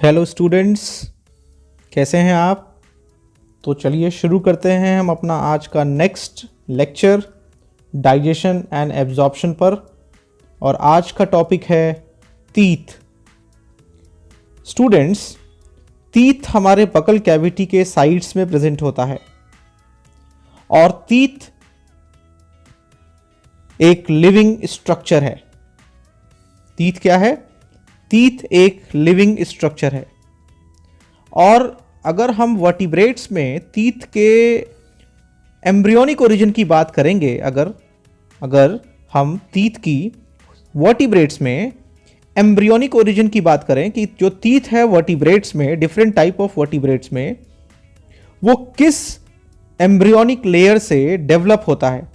Hello students, कैसे हैं आप। तो चलिए शुरू करते हैं हम अपना आज का next lecture digestion and absorption पर। और आज का टॉपिक है टीथ। स्टूडेंट्स, टीथ हमारे बकल कैविटी के साइड्स में प्रेजेंट होता है और टीथ एक लिविंग स्ट्रक्चर है। टीथ क्या है? टीथ एक लिविंग स्ट्रक्चर है। और अगर हम वर्टिब्रेट्स में टीथ के एम्ब्रियोनिक ओरिजिन की बात करेंगे, अगर हम टीथ की वर्टिब्रेट्स में एम्ब्रियोनिक ओरिजिन की बात करें कि जो टीथ है वर्टिब्रेट्स में, डिफरेंट टाइप ऑफ वर्टिब्रेट्स में, वो किस एम्ब्रियोनिक लेयर से डेवलप होता है,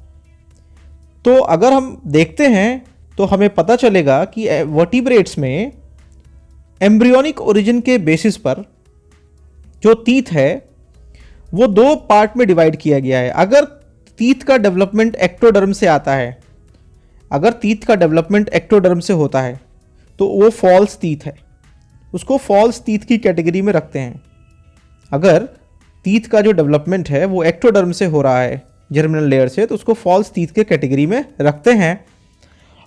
तो अगर हम देखते हैं तो हमें पता चलेगा कि वर्टिब्रेट्स में एम्ब्रियोनिक ओरिजिन के बेसिस पर जो टीथ है वो दो पार्ट में डिवाइड किया गया है। अगर टीथ का डेवलपमेंट एक्टोडर्म से आता है, अगर टीथ का डेवलपमेंट एक्टोडर्म से होता है तो वो फॉल्स टीथ है, उसको फॉल्स टीथ की कैटेगरी में रखते हैं। अगर टीथ का जो डेवलपमेंट है वो एक्टोडर्म से हो रहा है, जर्मिनल लेयर से, तो उसको फॉल्स टीथ के कैटेगरी में रखते हैं।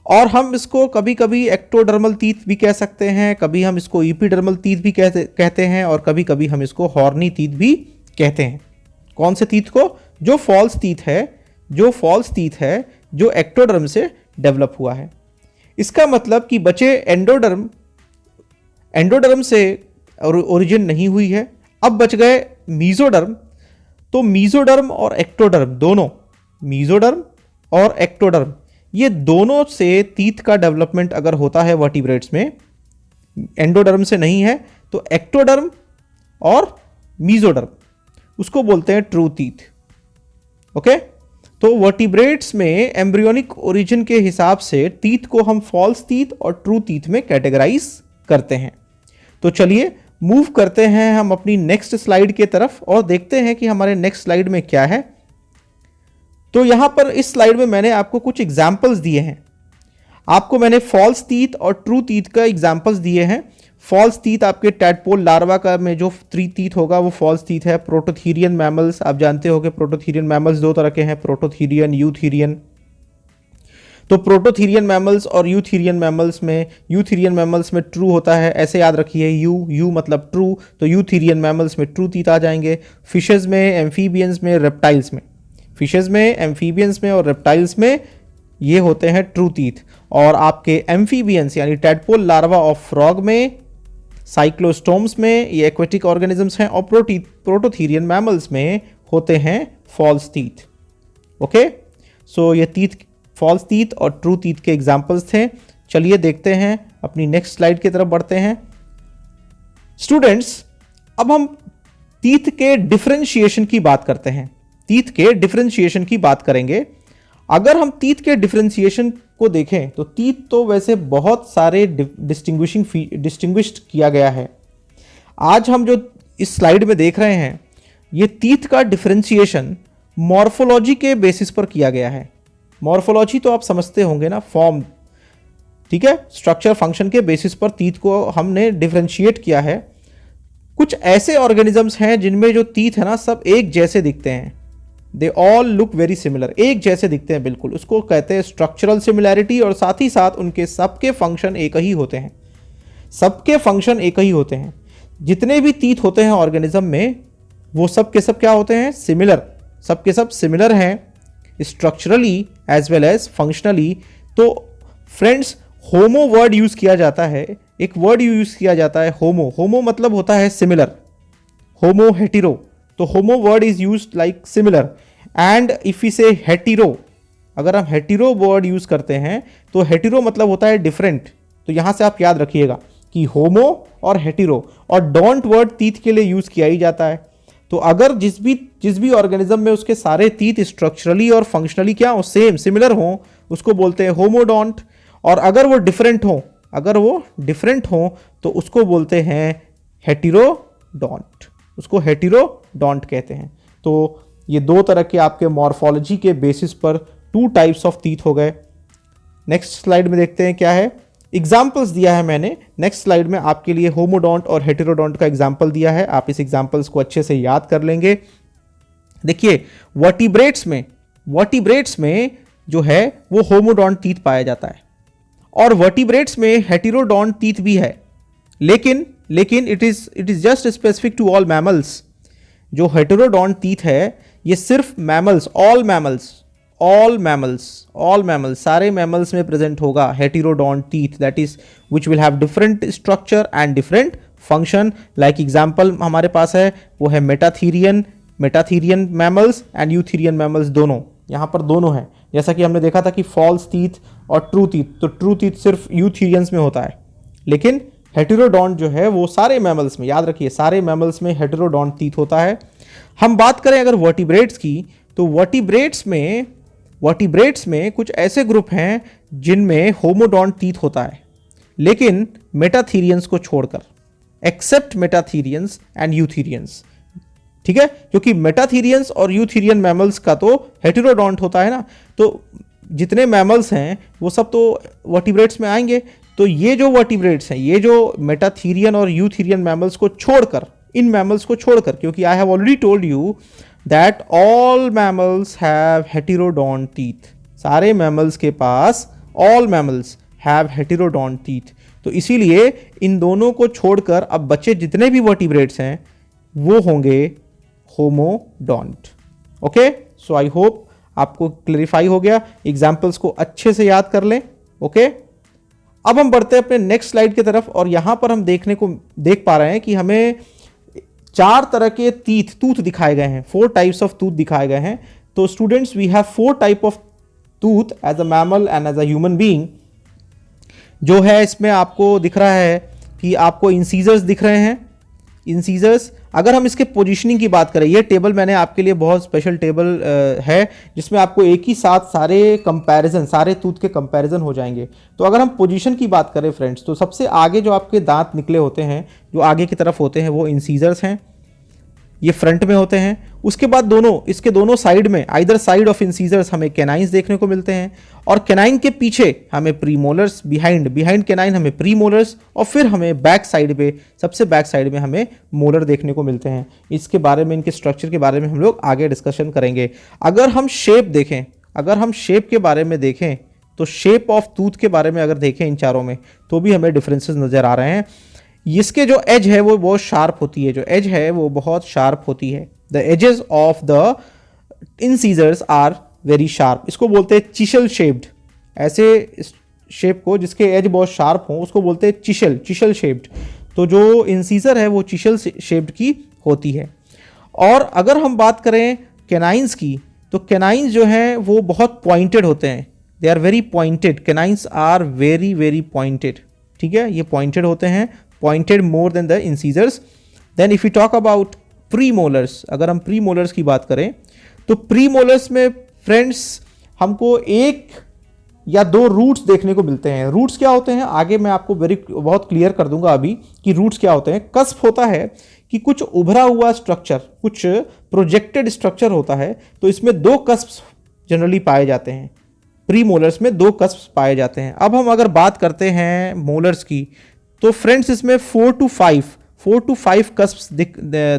और हम इसको कभी कभी एक्टोडर्मल टीथ भी कह सकते हैं, कभी हम इसको ईपीडर्मल टीथ भी कहते हैं, और कभी कभी हम इसको हॉर्नी टीथ भी कहते हैं। कौन से टीथ को? जो फॉल्स टीथ है, जो एक्टोडर्म से डेवलप हुआ है। इसका मतलब कि बचे एंडोडर्म से ओरिजिन नहीं हुई है, अब बच गए मीजोडर्म। तो मीजोडर्म और एक्टोडर्म दोनों, मीजोडर्म और एक्टोडर्म, ये दोनों से टीथ का डेवलपमेंट अगर होता है वर्टिब्रेट्स में, एंडोडर्म से नहीं है, तो एक्टोडर्म और मीजोडर्म, उसको बोलते हैं ट्रू टीथ। ओके, तो वर्टिब्रेट्स में एम्ब्रियोनिक ओरिजिन के हिसाब से टीथ को हम फॉल्स टीथ और ट्रू टीथ में कैटेगराइज करते हैं। तो चलिए मूव करते हैं हम अपनी नेक्स्ट स्लाइड के तरफ और देखते हैं कि हमारे नेक्स्ट स्लाइड में क्या है। तो यहां पर इस स्लाइड में मैंने आपको कुछ एग्जाम्पल्स दिए हैं। आपको मैंने फॉल्स टीथ और ट्रू टीथ का एग्जाम्पल्स दिए हैं। फॉल्स टीथ आपके टैडपोल लार्वा का में जो 3 टीथ होगा वो फॉल्स टीथ है। प्रोटोथीरियन मैमल्स, आप जानते हो कि प्रोटोथीरियन मैमल्स दो तरह के हैं, प्रोटोथीरियन, यूथीरियन। तो प्रोटोथीरियन मैमल्स और यूथीरियन मैमल्स में ट्रू होता है, ऐसे याद रखिए, यू मतलब ट्रू, तो यूथीरियन मैमल्स में ट्रू टीथ आ जाएंगे। फिशेज में, एम्फीबियंस में, रेप्टाइल्स में, फिशेज में, एम्फीबियंस में और रेप्टाइल्स में ये होते हैं ट्रू टीथ। और आपके एम्फीबियंस यानी टैडपोल लार्वा ऑफ फ्रॉग में, साइक्लोस्टोम्स में, ये एक्वेटिक ऑर्गेनिजम्स हैं, और प्रोटोथीरियन मैमल्स में होते हैं फॉल्स टीथ। ओके, सो ये टीथ, फॉल्स टीथ और ट्रू टीथ के एग्जाम्पल्स थे। चलिए देखते हैं, अपनी नेक्स्ट स्लाइड की तरफ बढ़ते हैं। स्टूडेंट्स, अब हम टीथ के डिफरेंशिएशन की बात करते हैं, टीथ के डिफरेंशिएशन की बात करेंगे। अगर हम टीथ के डिफरेंशिएशन को देखें तो टीथ तो वैसे बहुत सारे डिस्टिंग्विश्ड किया गया है। आज हम जो इस स्लाइड में देख रहे हैं, ये टीथ का डिफरेंशिएशन मॉर्फोलॉजी के बेसिस पर किया गया है। मॉर्फोलॉजी तो आप समझते होंगे ना, फॉर्म, ठीक है, स्ट्रक्चर फंक्शन के बेसिस पर टीथ को हमने डिफरेंशिएट किया है। कुछ ऐसे ऑर्गेनिजम्स हैं जिनमें जो टीथ है ना, सब एक जैसे दिखते हैं, they all look very similar, एक जैसे दिखते हैं बिल्कुल, उसको कहते हैं स्ट्रक्चरल सिमिलैरिटी। और साथ ही साथ उनके सबके फंक्शन एक ही होते हैं, सबके फंक्शन एक ही होते हैं। जितने भी टीथ होते हैं ऑर्गेनिज्म में, वो सब के सब क्या होते हैं? सिमिलर, सबके सब सिमिलर हैं, structurally as well as functionally. तो फ्रेंड्स, होमो वर्ड यूज किया जाता है, एक वर्ड यूज किया जाता है होमो। होमो मतलब होता है सिमिलर, होमो हेटेरो, तो homo word is used like similar. And if you say hetero, अगर हम हेटेरो वर्ड यूज करते हैं तो हेटेरो मतलब होता है डिफरेंट। तो यहां से आप याद रखिएगा कि होमो और हेटेरो, और डोंट वर्ड टीथ के लिए यूज किया ही जाता है। तो अगर जिस भी ऑर्गेनिज्म में उसके सारे टीथ स्ट्रक्चरली और फंक्शनली क्या हो, सेम, सिमिलर हो, उसको बोलते हैं होमोडोंट। और अगर वो डिफरेंट हो तो उसको बोलते हैं हेटेरोडोंट, उसको हेटेरोडोंट कहते हैं। तो ये दो तरह के आपके मॉर्फोलॉजी के बेसिस पर 2 टाइप्स ऑफ टीथ हो गए। नेक्स्ट स्लाइड में देखते हैं क्या है। एग्जाम्पल्स दिया है मैंने नेक्स्ट स्लाइड में आपके लिए होमोडोंट और हेटेरोडोंट का एग्जाम्पल दिया है, आप इस एग्जाम्पल्स को अच्छे से याद कर लेंगे। देखिए वर्टिब्रेट्स में जो है वो होमोडोंट टीथ पाया जाता है और वर्टिब्रेट्स में हेटेरोडोंट टीथ भी है, लेकिन it is just specific to all mammals. जो हेटेरोडोंट टीथ है ये सिर्फ मैमल्स, ऑल मैमल्स सारे मैमल्स में प्रेजेंट होगा heterodont teeth, that is which will have different structure and different function. Like example हमारे पास है वो है metatherian mammals and eutherian mammals, दोनों यहाँ पर दोनों हैं। जैसा कि हमने देखा था कि फॉल्स टीथ और ट्रू टीथ, तो ट्रू टीथ सिर्फ यूथीरियंस में होता है, लेकिन हेटेरोडोंट जो है वो सारे मैमल्स में, याद रखिए सारे मैमल्स में हेटेरोडोंट टीथ होता है। हम बात करें अगर वर्टिब्रेट्स की, तो वर्टिब्रेट्स में कुछ ऐसे ग्रुप हैं जिनमें होमोडोंट टीथ होता है, लेकिन मेटाथीरियंस को छोड़कर, एक्सेप्ट मेटाथीरियंस एंड यूथीरियंस, ठीक है, क्योंकि मेटाथीरियंस और यूथीरियन मैमल्स का तो हेटेरोडोंट होता है ना, तो जितने मैमल्स हैं वो सब तो वर्टिब्रेट्स में आएंगे। तो ये जो वर्टिब्रेट्स हैं, ये जो मेटाथीरियन और यूथीरियन मैमल्स को छोड़कर, इन मैमल्स को छोड़कर, क्योंकि I have already told you that all mammals have heterodont teeth, सारे मैमल्स के पास, all mammals have heterodont teeth, तो इसीलिए इन दोनों को छोड़कर अब बचे जितने भी वर्टिब्रेट्स हैं वो होंगे homodont. Okay, so I hope आपको क्लैरिफाई हो गया, एग्जाम्पल्स को अच्छे से याद कर लें। ओके, अब हम बढ़ते हैं अपने नेक्स्ट स्लाइड की तरफ, और यहां पर हम देख पा रहे हैं कि हमें 4 तरह के टूथ दिखाए गए हैं, 4 टाइप्स ऑफ टूथ दिखाए गए हैं। तो students, we have 4 type of tooth as a mammal and as a human being. जो है इसमें आपको दिख रहा है कि आपको इंसीजर्स दिख रहे हैं, इंसीजर्स। अगर हम इसके पोजीशनिंग की बात करें, ये टेबल मैंने आपके लिए बहुत स्पेशल टेबल है जिसमें आपको एक ही साथ सारे टूथ के कंपैरिजन हो जाएंगे। तो अगर हम पोजीशन की बात करें फ्रेंड्स, तो सबसे आगे जो आपके दांत निकले होते हैं, जो आगे की तरफ होते हैं, वो इंसीजर्स हैं, ये फ्रंट में होते हैं। उसके बाद इसके दोनों साइड में, आइदर साइड ऑफ इंसीजर्स, हमें कैनाइंस देखने को मिलते हैं, और कैनाइन के पीछे हमें प्रीमोलर्स, बिहाइंड कैनाइन हमें प्रीमोलर्स, और फिर हमें बैक साइड पे, सबसे बैक साइड में हमें मोलर देखने को मिलते हैं। इसके बारे में, इनके स्ट्रक्चर के बारे में हम लोग आगे डिस्कशन करेंगे। अगर हम शेप के बारे में देखें, तो शेप ऑफ टूथ के बारे में अगर देखें इन चारों में, तो भी हमें डिफरेंसेस नजर आ रहे हैं। इसके जो एज है वो बहुत शार्प होती है, the edges of the incisors are very sharp. इसको बोलते हैं चिशल शेप्ड, ऐसे शेप को जिसके एज बहुत शार्प हो उसको बोलते हैं चिशल शेप्ड। तो जो इंसीजर है वो चिशल शेप्ड की होती है। और अगर हम बात करें कैनाइंस की, तो कैनाइंस जो हैं वो बहुत पॉइंटेड होते हैं, they are very pointed, canines are very very pointed, ठीक है, ये पॉइंटेड होते हैं, pointed more than the incisors. Then if you talk about premolars, अगर हम प्रीमोलर्स की बात करें, तो प्रीमोलर्स में फ्रेंड्स हमको 1 या 2 रूट्स देखने को मिलते हैं। रूट्स क्या होते हैं आगे मैं आपको बहुत क्लियर कर दूंगा अभी कि रूट्स क्या होते हैं। कस्प होता है कि कुछ उभरा हुआ स्ट्रक्चर, कुछ प्रोजेक्टेड स्ट्रक्चर होता है, तो इसमें 2 कस्प जनरली पाए जाते हैं, प्रीमोलर्स में 2 कस्प पाए जाते हैं। अब हम अगर बात करते हैं मोलर्स की, तो फ्रेंड्स इसमें 4 to 5 कस्प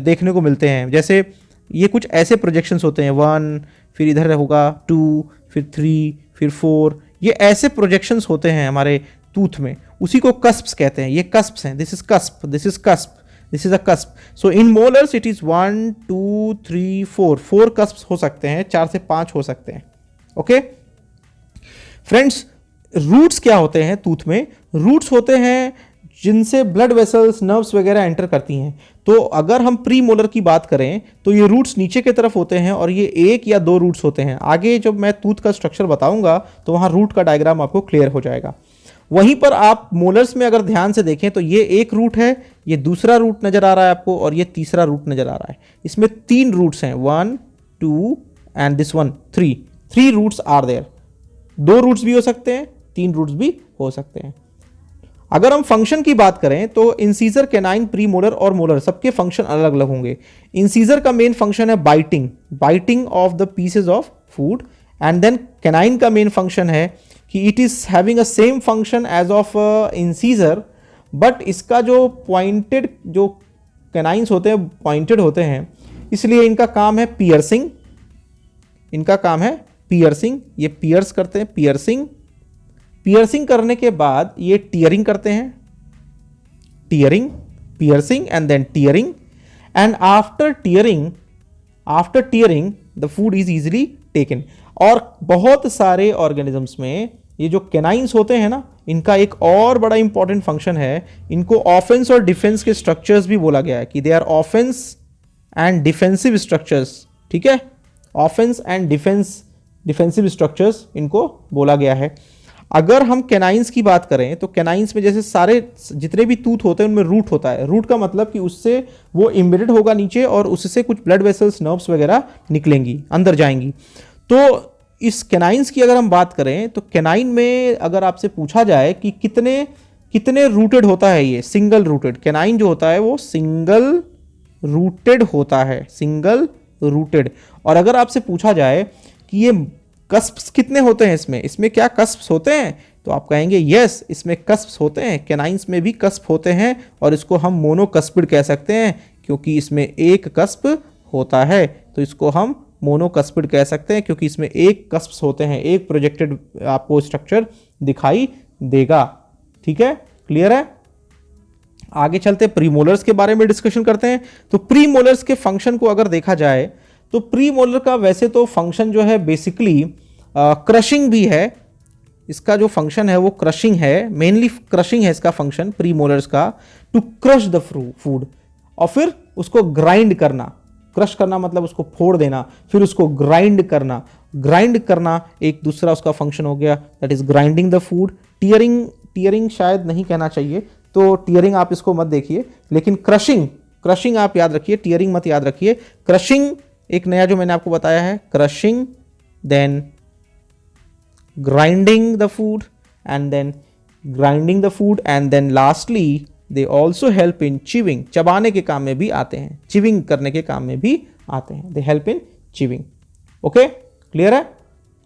देखने को मिलते हैं। जैसे ये कुछ ऐसे प्रोजेक्शंस होते हैं, 1, फिर इधर होगा 2, फिर 3, फिर 4, ये ऐसे प्रोजेक्शंस होते हैं हमारे टूथ में, उसी को कस्प्स कहते हैं। ये कस्प्स हैं, this is a cusp. So in molars it is 1, 2, 3, 4 कस्प्स हो सकते हैं, 4 से 5 हो सकते हैं। ओके फ्रेंड्स, रूट्स क्या होते हैं टूथ में? रूट्स होते हैं जिनसे ब्लड वेसल्स, नर्व्स वगैरह एंटर करती हैं। तो अगर हम प्री मोलर की बात करें तो ये रूट्स नीचे की तरफ होते हैं और ये 1 या 2 रूट्स होते हैं। आगे जब मैं टूथ का स्ट्रक्चर बताऊंगा तो वहाँ रूट का डायग्राम आपको क्लियर हो जाएगा। वहीं पर आप मोलर्स में अगर ध्यान से देखें तो ये 1 रूट है, ये दूसरा रूट नजर आ रहा है आपको, और ये तीसरा रूट नजर आ रहा है। इसमें 3 रूट्स हैं, 1, 2 and this one 3 roots are there. 2 roots भी हो सकते हैं, 3 रूट्स भी हो सकते हैं। अगर हम फंक्शन की बात करें तो इंसीजर, कैनाइन, प्री मोलर और मोलर सबके फंक्शन अलग अलग होंगे। इंसीजर का मेन फंक्शन है biting off the pieces of food, and then canine का मेन फंक्शन है कि it is having a same function as of incisor, but इसका जो पॉइंटेड जो कैनाइंस होते हैं पॉइंटेड होते हैं, इसलिए इनका काम है पियर्सिंग। इनका काम है पियर्सिंग, ये पियर्स करते हैं, पियर्सिंग। पियर्सिंग करने के बाद ये टीयरिंग करते हैं, tearing, piercing and then tearing, and after tearing the food is easily taken. और बहुत सारे ऑर्गेनिजम्स में ये जो कैनाइंस होते हैं ना, इनका एक और बड़ा इंपॉर्टेंट फंक्शन है, इनको ऑफेंस और डिफेंस के स्ट्रक्चर्स भी बोला गया है कि they are offense and defensive structures. ठीक है, ऑफेंस एंड डिफेंसिव स्ट्रक्चर्स इनको बोला गया है। अगर हम कैनाइंस की बात करें तो कैनाइंस में जैसे सारे जितने भी टूथ होते हैं उनमें रूट होता है। रूट का मतलब कि उससे वो इम्बेडेड होगा नीचे और उससे कुछ ब्लड वेसल्स, नर्व्स वगैरह निकलेंगी, अंदर जाएंगी। तो इस कैनाइंस की अगर हम बात करें तो कैनाइन में अगर आपसे पूछा जाए कि कितने रूटेड होता है, ये सिंगल रूटेड कैनाइन जो होता है वो सिंगल रूटेड होता है, सिंगल रूटेड। और अगर आपसे पूछा जाए कि ये कस्प्स कितने होते हैं, इसमें क्या कस्प्स होते हैं, तो आप कहेंगे यस, इसमें कस्प्स होते हैं, कैनाइंस में भी कस्प होते हैं, और इसको हम मोनोकस्पिड कह सकते हैं क्योंकि इसमें एक कस्प होता है। तो इसको हम मोनोकस्पिड कह सकते हैं क्योंकि इसमें एक कस्प्स होते हैं, एक प्रोजेक्टेड आपको स्ट्रक्चर दिखाई देगा। ठीक है, क्लियर है। आगे चलते प्रीमोलर्स के बारे में डिस्कशन करते हैं। तो प्रीमोलर्स के फंक्शन को अगर देखा जाए तो प्रीमोलर का वैसे तो फंक्शन जो है बेसिकली क्रशिंग भी है। इसका जो फंक्शन है वो क्रशिंग है, मेनली क्रशिंग है इसका फंक्शन प्रीमोलर्स का, टू क्रश द फूड, और फिर उसको ग्राइंड करना। क्रश करना मतलब उसको फोड़ देना, फिर उसको ग्राइंड करना। ग्राइंड करना एक दूसरा उसका फंक्शन हो गया, that is grinding the food. Tearing शायद नहीं कहना चाहिए, तो टीयरिंग आप इसको मत देखिए, लेकिन क्रशिंग आप याद रखिए, टीयरिंग मत याद रखिए। क्रशिंग एक नया जो मैंने आपको बताया है, crushing, then grinding the food, and then lastly they also help in chewing. चबाने के काम में भी आते हैं, चिविंग करने के काम में भी आते हैं, दे help in chewing. Okay, clear है।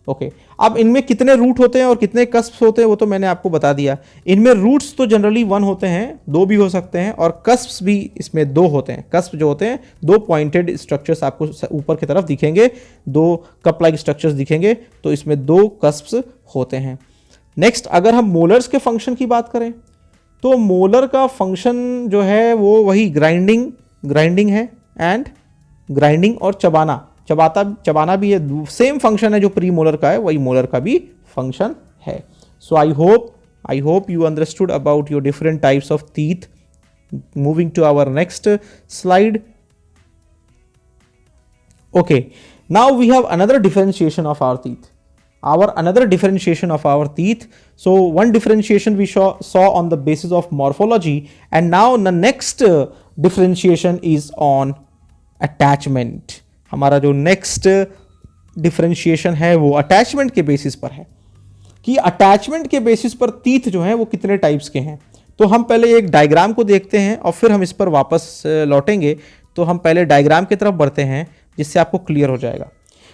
ओके, अब इनमें कितने रूट होते हैं और कितने कस्प्स होते हैं वो तो मैंने आपको बता दिया। इनमें रूट्स तो जनरली 1 होते हैं, 2 भी हो सकते हैं, और कस्प्स भी इसमें 2 होते हैं। कस्प जो होते हैं 2 पॉइंटेड स्ट्रक्चर्स आपको ऊपर की तरफ दिखेंगे, 2 कप लाइक स्ट्रक्चर्स दिखेंगे, तो इसमें 2 कस्प्स होते हैं। नेक्स्ट, अगर हम मोलर्स के फंक्शन की बात करें तो मोलर का फंक्शन जो है वो वही ग्राइंडिंग है, एंड ग्राइंडिंग और चबाना भी है। सेम फंक्शन है जो प्री मोलर का है, वही मोलर का भी फंक्शन है। So I hope you understood about your different types of teeth. Moving to our next slide. Okay, now we have another differentiation of our teeth. So one differentiation we saw on the basis of morphology, and now the next differentiation is on attachment. हमारा जो next differentiation है वो attachment के basis पर है कि attachment के basis पर teeth जो हैं वो कितने types के हैं। तो हम पहले एक डायग्राम को देखते हैं और फिर हम इस पर वापस लौटेंगे। तो हम पहले डायग्राम की तरफ बढ़ते हैं जिससे आपको क्लियर हो जाएगा।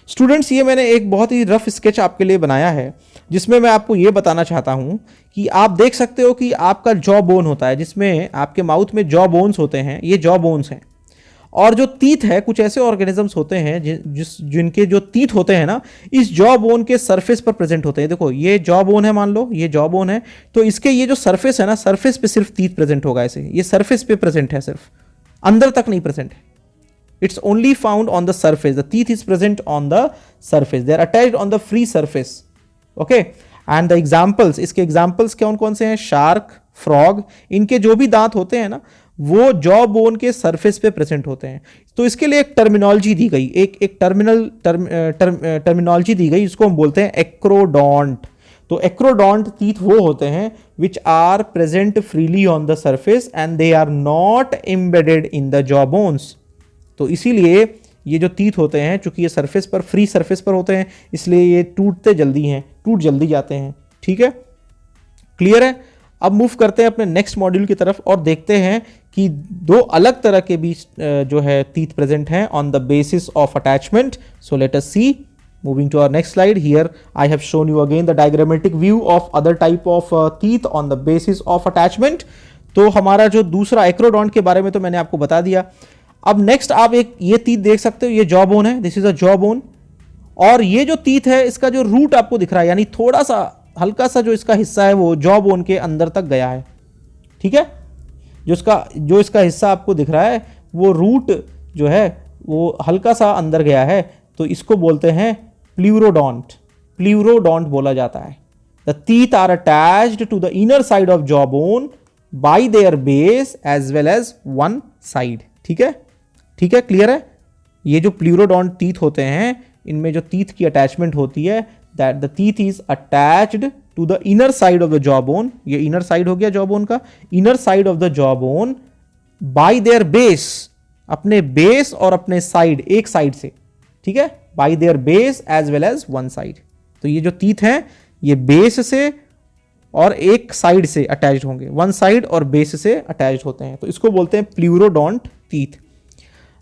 स्टूडेंट्स, ये मैंने एक बहुत ही रफ स्केच आपके लिए बनाया है जिसमें मैं आपको ये बताना चाहता हूं कि आप देख सकते हो कि आपका जॉ बोन होता है जिसमें आपके माउथ में जॉ बोन्स होते हैं, ये जॉ बोन्स हैं। और जो टीथ है, कुछ ऐसे ऑर्गेनिजम्स होते हैं जिनके जो टीथ होते हैं ना, इस जॉ बोन के सरफेस पर प्रेजेंट होते हैं। देखो ये जॉ बोन है, मान लो ये जॉ बोन है, तो इसके ये जो सरफेस है ना, सरफेस पे सिर्फ टीथ प्रेजेंट होगा। ऐसे ये सरफेस पे प्रेजेंट है, सिर्फ अंदर तक नहीं प्रेजेंट है। It's only found on the surface. The teeth is present on the surface. They are attached on the free surface. Okay. And the examples, इसके examples कौन से हैं? शार्क, फ्रॉग, इनके जो भी दांत होते हैं ना वो जॉ बोन के सरफेस पे प्रेजेंट होते हैं। तो इसके लिए एक टर्मिनोलॉजी दी गई, एक टर्मिनोलॉजी दी गई, इसको हम बोलते हैं एक्रोडोंट। तो एक्रोडोंट टीथ वो होते हैं which are present freely on the surface and they are not embedded in the jaw bones. तो इसीलिए ये जो टीथ होते हैं, चूंकि ये सरफेस पर, फ्री सरफेस पर होते हैं, इसलिए ये टूट जल्दी जाते हैं। ठीक है, क्लियर है। अब मूव करते हैं अपने नेक्स्ट मॉड्यूल की तरफ और देखते हैं कि 2 अलग तरह के बीच जो है टीथ प्रेजेंट हैं on the basis of attachment. So let us see Moving to our next slide, here I have shown you again the diagrammatic view of other type of teeth on the basis of attachment. तो हमारा जो दूसरा acrodont के बारे में तो मैंने आपको बता दिया. अब नेक्स्ट आप एक ये टीथ देख सकते हो, ये जॉ बोन है, this is a jaw bone. और ये जो टीथ है इसका जो रूट आपको दिख रहा है, यानी थोड़ा सा हल्का सा जो इसका हिस्सा है वो जॉ बोन के अंदर तक गया है. ठीक है, जो इसका हिस्सा आपको दिख रहा है वो रूट जो है वो हल्का सा अंदर गया है, तो इसको बोलते हैं प्लूरोडोंट. प्लूरोडोंट बोला जाता है. The teeth are attached to the inner side of jaw bone by their base as well as one side. ठीक है, ठीक है, क्लियर है. ये जो प्लूरोडोंट टीथ होते हैं इनमें जो टीथ की अटैचमेंट होती है, that the teeth is attached to the inner side of the jaw bone. ये इनर साइड हो गया जॉ बोन का, inner side of the jaw bone by their base, अपने बेस और अपने साइड, एक साइड से. ठीक है, by their base as well as one side. तो ये जो टीथ हैं ये बेस से और एक साइड से अटैच्ड होंगे, वन साइड और बेस से अटैच्ड होते हैं, तो इसको बोलते हैं प्लूरोडोंट टीथ.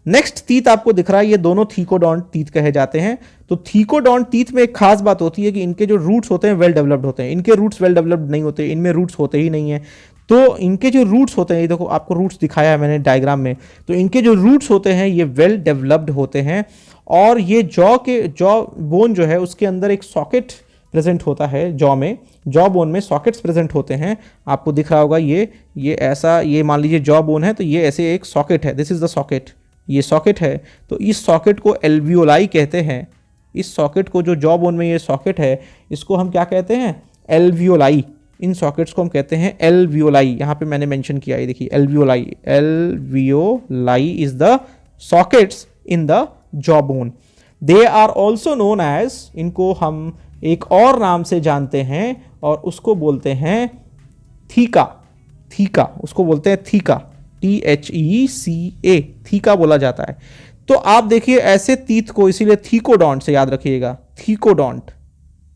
नेक्स्ट टीथ आपको दिख रहा है, ये दोनों थीकोडोंट टीथ कहे जाते हैं. तो थीकोडोंट टीथ में एक खास बात होती है कि इनके जो रूट्स होते हैं वेल डेवलप्ड होते हैं. इनके रूट्स वेल डेवलप्ड नहीं होते, इनमें रूट्स होते ही नहीं है. तो इनके जो रूट्स होते हैं, ये देखो आपको रूट्स दिखाया है मैंने डायग्राम में, तो इनके जो रूट्स होते हैं ये वेल डेवलप्ड होते हैं. और ये जॉ बोन जो है उसके अंदर एक सॉकेट प्रेजेंट होता है. जॉ बोन में सॉकेट्स प्रेजेंट होते हैं. आपको दिख रहा होगा ये ऐसा, ये मान लीजिए जॉ बोन है तो ये ऐसे एक सॉकेट है, दिस इज द सॉकेट, ये सॉकेट है. तो इस सॉकेट को एल्वियोलाई कहते हैं. इस सॉकेट को, जो जॉ बोन में ये सॉकेट है, इसको हम क्या कहते हैं, एल्वियोलाई. इन सॉकेट्स को हम कहते हैं एल्वियोलाई. यहाँ पे मैंने मेंशन किया है, देखिए alveoli. Alveoli is the sockets in the jaw bone. They are also known as, इनको हम एक और नाम से जानते हैं और उसको बोलते हैं थीका. थीका उसको बोलते हैं थीका, THECA, थीका बोला जाता है. तो आप देखिए ऐसे टीथ को इसीलिए थीकोडोंट से याद रखिएगा, थीकोडोंट.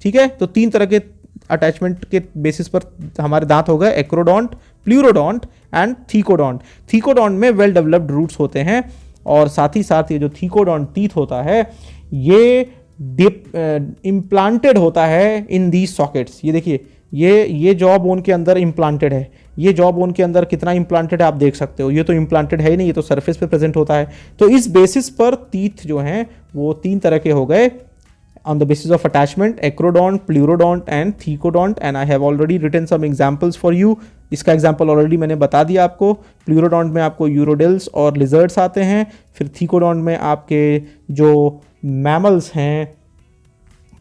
ठीक है, तो तीन तरह के अटैचमेंट के बेसिस पर हमारे दांत हो गए, acrodont, pleurodont and thecodont. Thecodont में वेल डेवलप्ड रूट्स होते हैं और साथ ही साथ ये जो थीकोडोंट टीथ होता है ये इम्प्लांटेड होता है इन दीज सॉकेट्स. ये देखिए ये जॉ बोन के अंदर इम्प्लांटेड है. ये जॉ बोन के अंदर कितना इम्प्लांटेड है आप देख सकते हो. ये तो इम्प्लांटेड है ही नहीं, ये तो सरफेस पे प्रेजेंट होता है. तो इस बेसिस पर टीथ जो हैं वो तीन तरह के हो गए on the basis of attachment, acrodont, pleurodont and thecodont, and I have already written some examples for you. इसका एग्जाम्पल ऑलरेडी मैंने बता दिया आपको. प्लूरोडोंट में आपको यूरोडिल्स और लिजर्ड्स आते हैं. फिर थीकोडोंट में आपके जो मैमल्स हैं,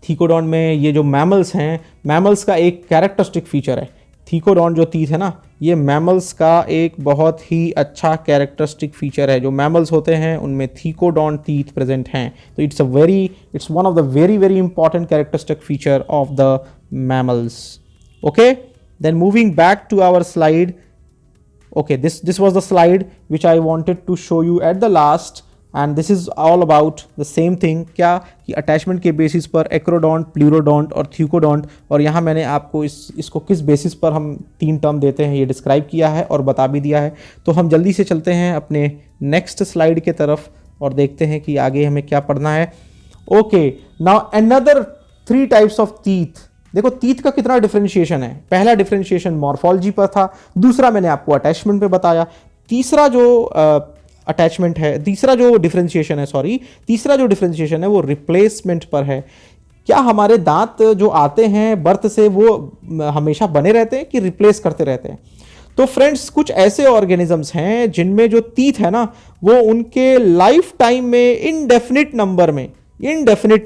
थीकोडोंट में ये जो मैमल्स हैं, मैमल्स का एक कैरेक्टरिस्टिक फीचर है. थीकोडोंट जो टीथ है ना, ये मैमल्स का एक बहुत ही अच्छा कैरेक्टरिस्टिक फीचर है. जो मैमल्स होते हैं उनमें थीकोडोंट टीथ प्रेजेंट हैं. तो it's one of the very very important characteristic feature of the mammals. Okay, then moving back to our slide. Okay, this was the slide which I wanted to show you at the last, and this is all about the same thing. क्या कि attachment के basis पर acrodont, pleurodont और thecodont, और यहाँ मैंने आपको इसको किस बेसिस पर हम तीन टर्म देते हैं ये डिस्क्राइब किया है और बता भी दिया है. तो हम जल्दी से चलते हैं अपने नेक्स्ट स्लाइड के तरफ और देखते हैं कि आगे हमें क्या पढ़ना है. Okay, now another 3 types of teeth. देखो टीथ का कितना डिफरेंशिएशन है. पहला डिफरेंशिएशन मॉर्फोलॉजी पर था, दूसरा मैंने आपको अटैचमेंट पे बताया, तीसरा जो अटैचमेंट है, तीसरा जो डिफरेंशिएशन है वो रिप्लेसमेंट पर है. क्या हमारे दांत जो आते हैं बर्थ से वो हमेशा बने रहते हैं कि रिप्लेस करते रहते हैं? तो फ्रेंड्स, कुछ ऐसे ऑर्गेनिजम्स हैं जिनमें जो टीथ है ना वो उनके लाइफ टाइम में इनडेफिनिट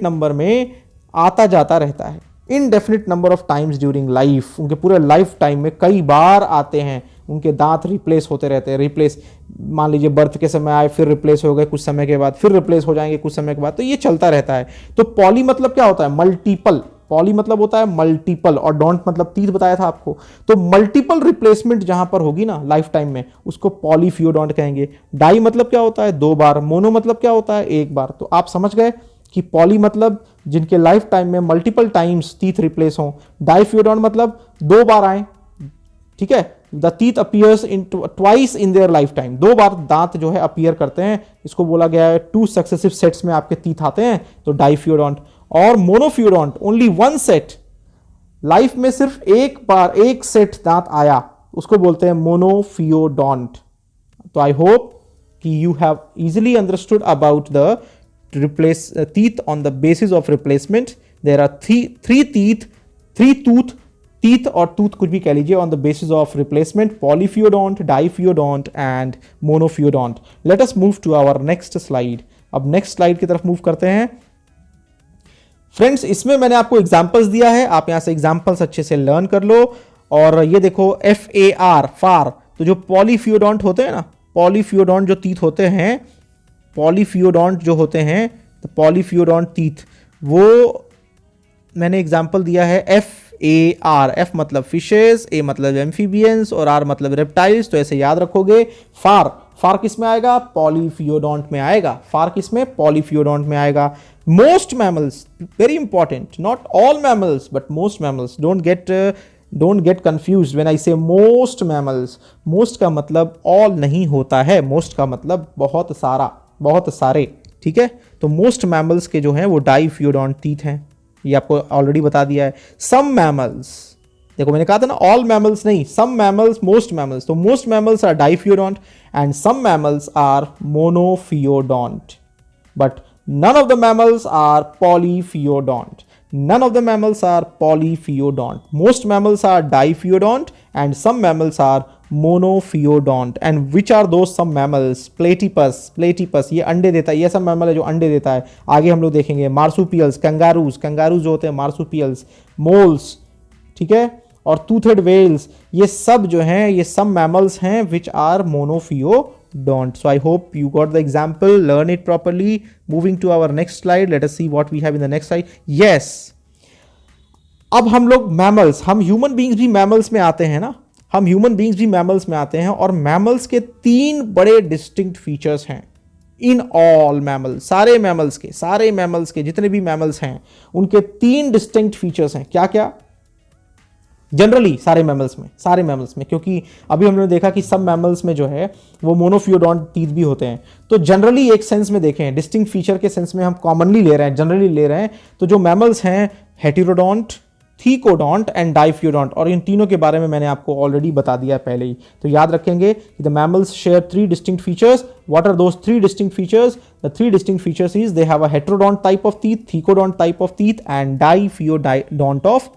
नंबर में आता जाता रहता है. Indefinite number of times during life, उनके पूरे लाइफ टाइम में कई बार आते हैं. उनके दांत रिप्लेस होते रहते हैं. रिप्लेस, मान लीजिए बर्थ के समय आए, फिर रिप्लेस हो गए कुछ समय के बाद, फिर रिप्लेस हो जाएंगे कुछ समय के बाद. तो ये चलता रहता है. तो पॉली मतलब क्या होता है? मल्टीपल. पॉली मतलब होता है मल्टीपल, और डोंट मतलब टीथ बताया था आपको. तो मल्टीपल रिप्लेसमेंट जहां पर होगी ना लाइफ टाइम में, उसको पॉलीफियोडोंट कहेंगे. डाई मतलब क्या होता है? 2 बार. मोनो मतलब क्या होता है? 1 बार. तो आप समझ गए कि पॉली मतलब जिनके लाइफ टाइम में मल्टीपल टाइम्स टीथ रिप्लेस हो. डाइफियोडोंट मतलब 2 बार आए. ठीक है, the teeth appears in twice in their life time. 2 बार दांत जो है अपीयर करते हैं. इसको बोला गया है 2 सक्सेसिव सेट्स में आपके टीथ आते हैं, तो डाइफियोडोंट. और मोनोफियोडोंट ओनली वन सेट, लाइफ में सिर्फ एक बार एक सेट दांत आया, उसको बोलते हैं मोनोफियोडोंट। तो आई होप कि you have easily understood about the replace teeth on the basis of replacement. There are three tooth teeth और tooth कुछ भी कह लीजिए on the basis of replacement: polyphyodont, diphyodont and monophyodont. Let us move to our next slide. अब next slide की तरफ move करते हैं। फ्रेंड्स, इसमें मैंने आपको एग्जांपल्स दिया है, आप यहां से एग्जांपल्स अच्छे से लर्न कर लो। और ये देखो FAR, फार, तो जो पॉलीफियोडोंट होते हैं ना, पॉलीफियोडोंट जो टीथ होते हैं, पॉलीफियोडोंट जो होते हैं, तो पॉलीफियोडोंट टीथ, वो मैंने एग्जांपल दिया है FAR। F मतलब फिशेस, A मतलब एम्फीबियंस और R मतलब रेप्टाइल्स। तो ऐसे याद रखोगे। फार, फार किस में आएगा? पॉलीफियोडोंट में आएगा। फार किस में? पॉलीफियोडोंट में आएगा। Most mammals, very important, not all mammals but most mammals. Don't get confused when I से मोस्ट मैमल्स। मोस्ट का मतलब ऑल नहीं होता है, मोस्ट का मतलब बहुत सारा, बहुत सारे, ठीक है। तो मोस्ट मैमल्स के जो हैं वो डाइफियोडोंट टीथ हैं, ये आपको ऑलरेडी बता दिया है। सम मैमल्स, देखो मैंने कहा था ना ऑल मैमल्स नहीं, सम मैमल्स, मोस्ट मैमल्स। तो most mammals are diphyodont and some mammals are monophyodont, but none of the mammals are polyphyodont. None of the mammals are polyphyodont. Most mammals are diphyodont and some mammals are monophyodont. And which are those some mammals? Platypus, platypus ये अंडे देता है, ये सब mammal है जो अंडे देता है। आगे हम लोग देखेंगे मार्सुपियल्स, कंगारूज, कंगारूज जो होते हैं मार्सुपियल्स, मोल्स, ठीक है, और टूथेड वेल्स, ये सब जो हैं ये सब मैमल्स हैं which are monophyodont. So I hope you got the example, learn it properly. Moving to our next slide, let us see what we have in the next slide. Yes, अब हम लोग मैमल्स, हम human beings भी mammals में आते हैं ना, हम ह्यूमन बींग्स भी मैमल्स में आते हैं। और मैमल्स के 3 बड़े डिस्टिंक्ट फीचर्स हैं इन ऑल मैमल्स, सारे मैमल्स के जितने भी मैमल्स हैं उनके 3 डिस्टिंक्ट फीचर्स हैं। क्या क्या? जनरली सारे मैमल्स में, क्योंकि अभी हमने देखा कि सब मैमल्स में जो है वो मोनोफियोडोंट टीथ भी होते हैं। तो जनरली एक सेंस में देखें, डिस्टिंक्ट फीचर के सेंस में हम कॉमनली ले रहे हैं, जनरली ले रहे हैं, तो जो मैमल्स हैं हेटेरोडोंट, थीकोडोंट एंड डाइफियोडोंट, और इन तीनों के बारे में मैंने आपको ऑलरेडी बता दिया है पहले ही। तो याद रखेंगे कि the mammals share 3 distinct features. What are those 3 distinct features? The 3 distinct features is they have a heterodont type of teeth, thecodont type of teeth and diphyodont of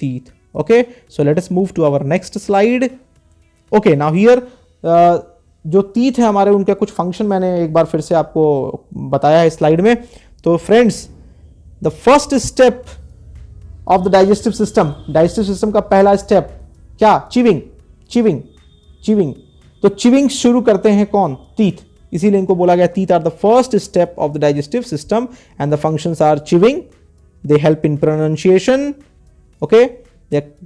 teeth. Okay, so let us move to our next slide. Okay, now here जो teeth है हमारे, उनका कुछ function मैंने एक बार फिर से आपको बताया है स्लाइड में। तो friends, the first step of the digestive system का पहला स्टेप क्या? चिविंग। तो चिविंग शुरू करते हैं कौन? टीथ, इसीलिए इनको बोला गया teeth are the first step of the digestive system and the functions are chewing, they help in pronunciation, okay,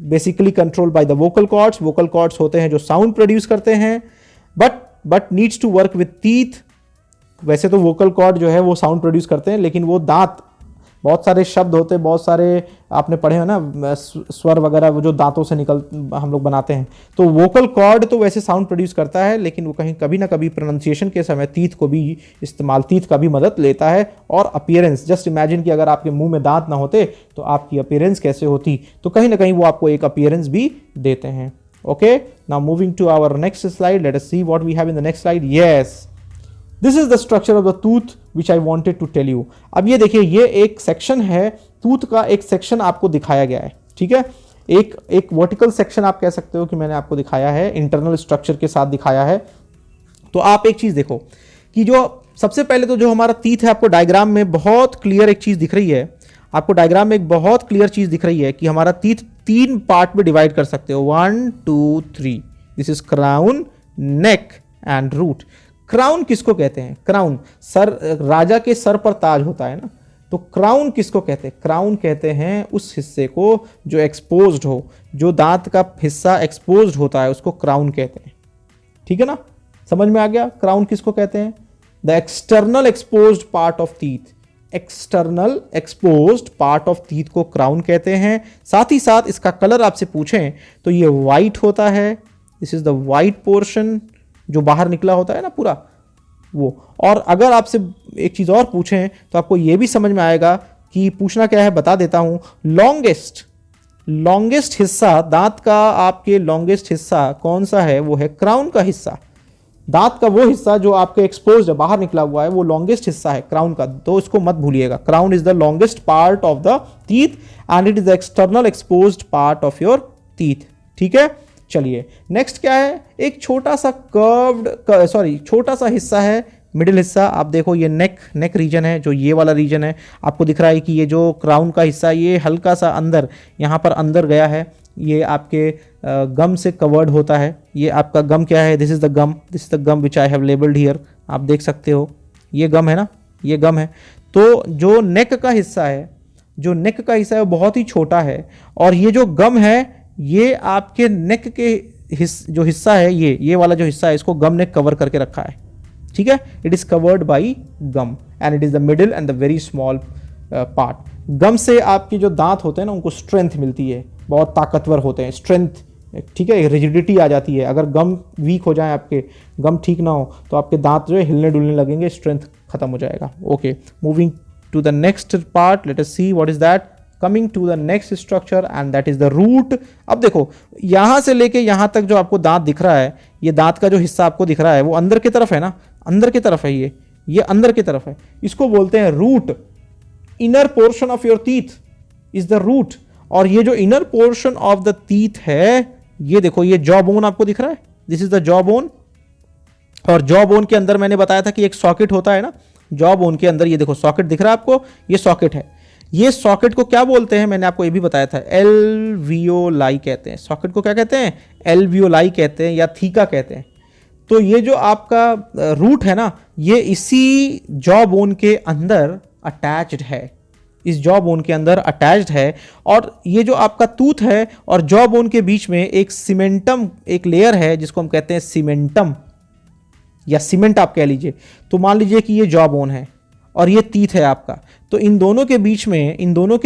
basically control by the vocal cords. Vocal cords होते हैं जो साउंड प्रोड्यूस करते हैं, but needs to work with teeth. वैसे तो vocal cord जो है वो साउंड प्रोड्यूस करते हैं, लेकिन वो दांत, बहुत सारे शब्द होते हैं, बहुत सारे आपने पढ़े हो ना स्वर वगैरह, वो जो दांतों से हम लोग बनाते हैं। तो वोकल कॉर्ड तो वैसे साउंड प्रोड्यूस करता है, लेकिन वो कभी ना कभी प्रोनाउंसिएशन के समय टीथ का भी मदद लेता है। और अपीयरेंस, जस्ट इमेजिन कि अगर आपके मुंह में दांत ना होते तो आपकी अपीयरेंस कैसे होती, तो कहीं ना कहीं वो आपको एक अपीयरेंस भी देते हैं। Okay, now moving to our next slide, let us see what we have in the next slide. Yes, this is the structure of the tooth which I wanted to tell you. अब ये देखिए, ये एक section है, tooth का एक section आपको दिखाया गया है, ठीक है। एक वर्टिकल सेक्शन आप कह सकते हो कि मैंने आपको दिखाया है, इंटरनल स्ट्रक्चर के साथ दिखाया है। तो आप एक चीज देखो कि जो सबसे पहले तो जो हमारा टीथ है, आपको डायग्राम में बहुत क्लियर एक चीज दिख रही है, आपको डायग्राम में एक बहुत क्लियर चीज दिख रही है कि हमारा टीथ 3 पार्ट में डिवाइड कर सकते हो, 1 2 3। This is crown, neck and root. Crown किसको कहते हैं? क्राउन, सर, राजा के सर पर ताज होता है ना, तो क्राउन किसको कहते हैं? क्राउन कहते हैं उस हिस्से को जो एक्सपोज्ड हो, जो दांत का हिस्सा एक्सपोज्ड होता है उसको क्राउन कहते हैं, ठीक है ना, समझ में आ गया? क्राउन किसको कहते हैं? The external exposed part of teeth, external exposed part of teeth को क्राउन कहते हैं। साथ ही साथ इसका कलर आपसे पूछें तो ये वाइट होता है, this is the white portion जो बाहर निकला होता है ना पूरा वो। और अगर आपसे एक चीज और पूछें तो आपको यह भी समझ में आएगा कि पूछना क्या है बता देता हूं। लॉन्गेस्ट हिस्सा दांत का, आपके लॉन्गेस्ट हिस्सा कौन सा है? वो है क्राउन का हिस्सा। दांत का वो हिस्सा जो आपके एक्सपोज्ड है, बाहर निकला हुआ है, वो लॉन्गेस्ट हिस्सा है क्राउन का, तो इसको मत भूलिएगा। Crown is the longest part of the teeth and it is the external exposed part of your teeth. ठीक है, चलिए नेक्स्ट क्या है? एक छोटा सा छोटा सा हिस्सा है, मिडिल हिस्सा। आप देखो ये नेक रीजन है, जो ये वाला रीजन है, आपको दिख रहा है कि ये जो क्राउन का हिस्सा, ये हल्का सा अंदर, यहाँ पर अंदर गया है, ये आपके गम से कवर्ड होता है। ये आपका गम क्या है? This is the gum which I have labelled here. आप देख सकते हो ये गम है ना, ये गम है। तो जो नेक का हिस्सा है, वो बहुत ही छोटा है, और ये जो गम है ये आपके नेक के जो हिस्सा है, ये वाला जो हिस्सा है, इसको गम ने कवर करके रखा है। ठीक है, it is covered by gum and it is the middle and the very small part. Gum से आपके जो दांत होते हैं ना, उनको स्ट्रेंथ मिलती है, बहुत ताकतवर होते हैं, स्ट्रेंथ। ठीक है, रिजिडिटी आ जाती है। अगर गम वीक हो जाए, आपके गम ठीक ना हो, तो आपके दांत जो है हिलने डुलने लगेंगे, स्ट्रेंथ खत्म हो जाएगा। Okay, moving to the next part, let us see what is that. Coming to the next structure and that is the root. अब देखो यहां से लेके यहां तक जो आपको दांत दिख रहा है, ये दांत का जो हिस्सा आपको दिख रहा है वो अंदर की तरफ है ना, अंदर की तरफ है, ये अंदर की तरफ है, इसको बोलते हैं root. Inner portion of your teeth is the root. और ये जो inner portion of the teeth है, ये देखो, ये जॉ बोन आपको दिख रहा है, this is the jaw bone. और जॉ बोन के अंदर मैंने बताया था कि एक सॉकेट होता है ना, जॉ बोन के अंदर ये देखो सॉकेट दिख रहा है आपको, ये सॉकेट है। ये सॉकेट को क्या बोलते हैं? मैंने आपको ये भी बताया था, एल्वियोलाई कहते हैं। सॉकेट को क्या कहते हैं? एल्वियोलाई कहते हैं या थीका कहते हैं। तो ये जो आपका रूट है ना, ये इसी जॉ बोन के अंदर अटैच्ड है, इस जॉ बोन के अंदर अटैच्ड है। और ये जो आपका टूथ है और जॉ बोन के बीच में एक सीमेंटम, एक लेयर है जिसको हम कहते हैं सीमेंटम या सीमेंट आप कह लीजिए। तो मान लीजिए कि ये जॉ बोन है और ये टीथ है आपका, तो इन दोनों के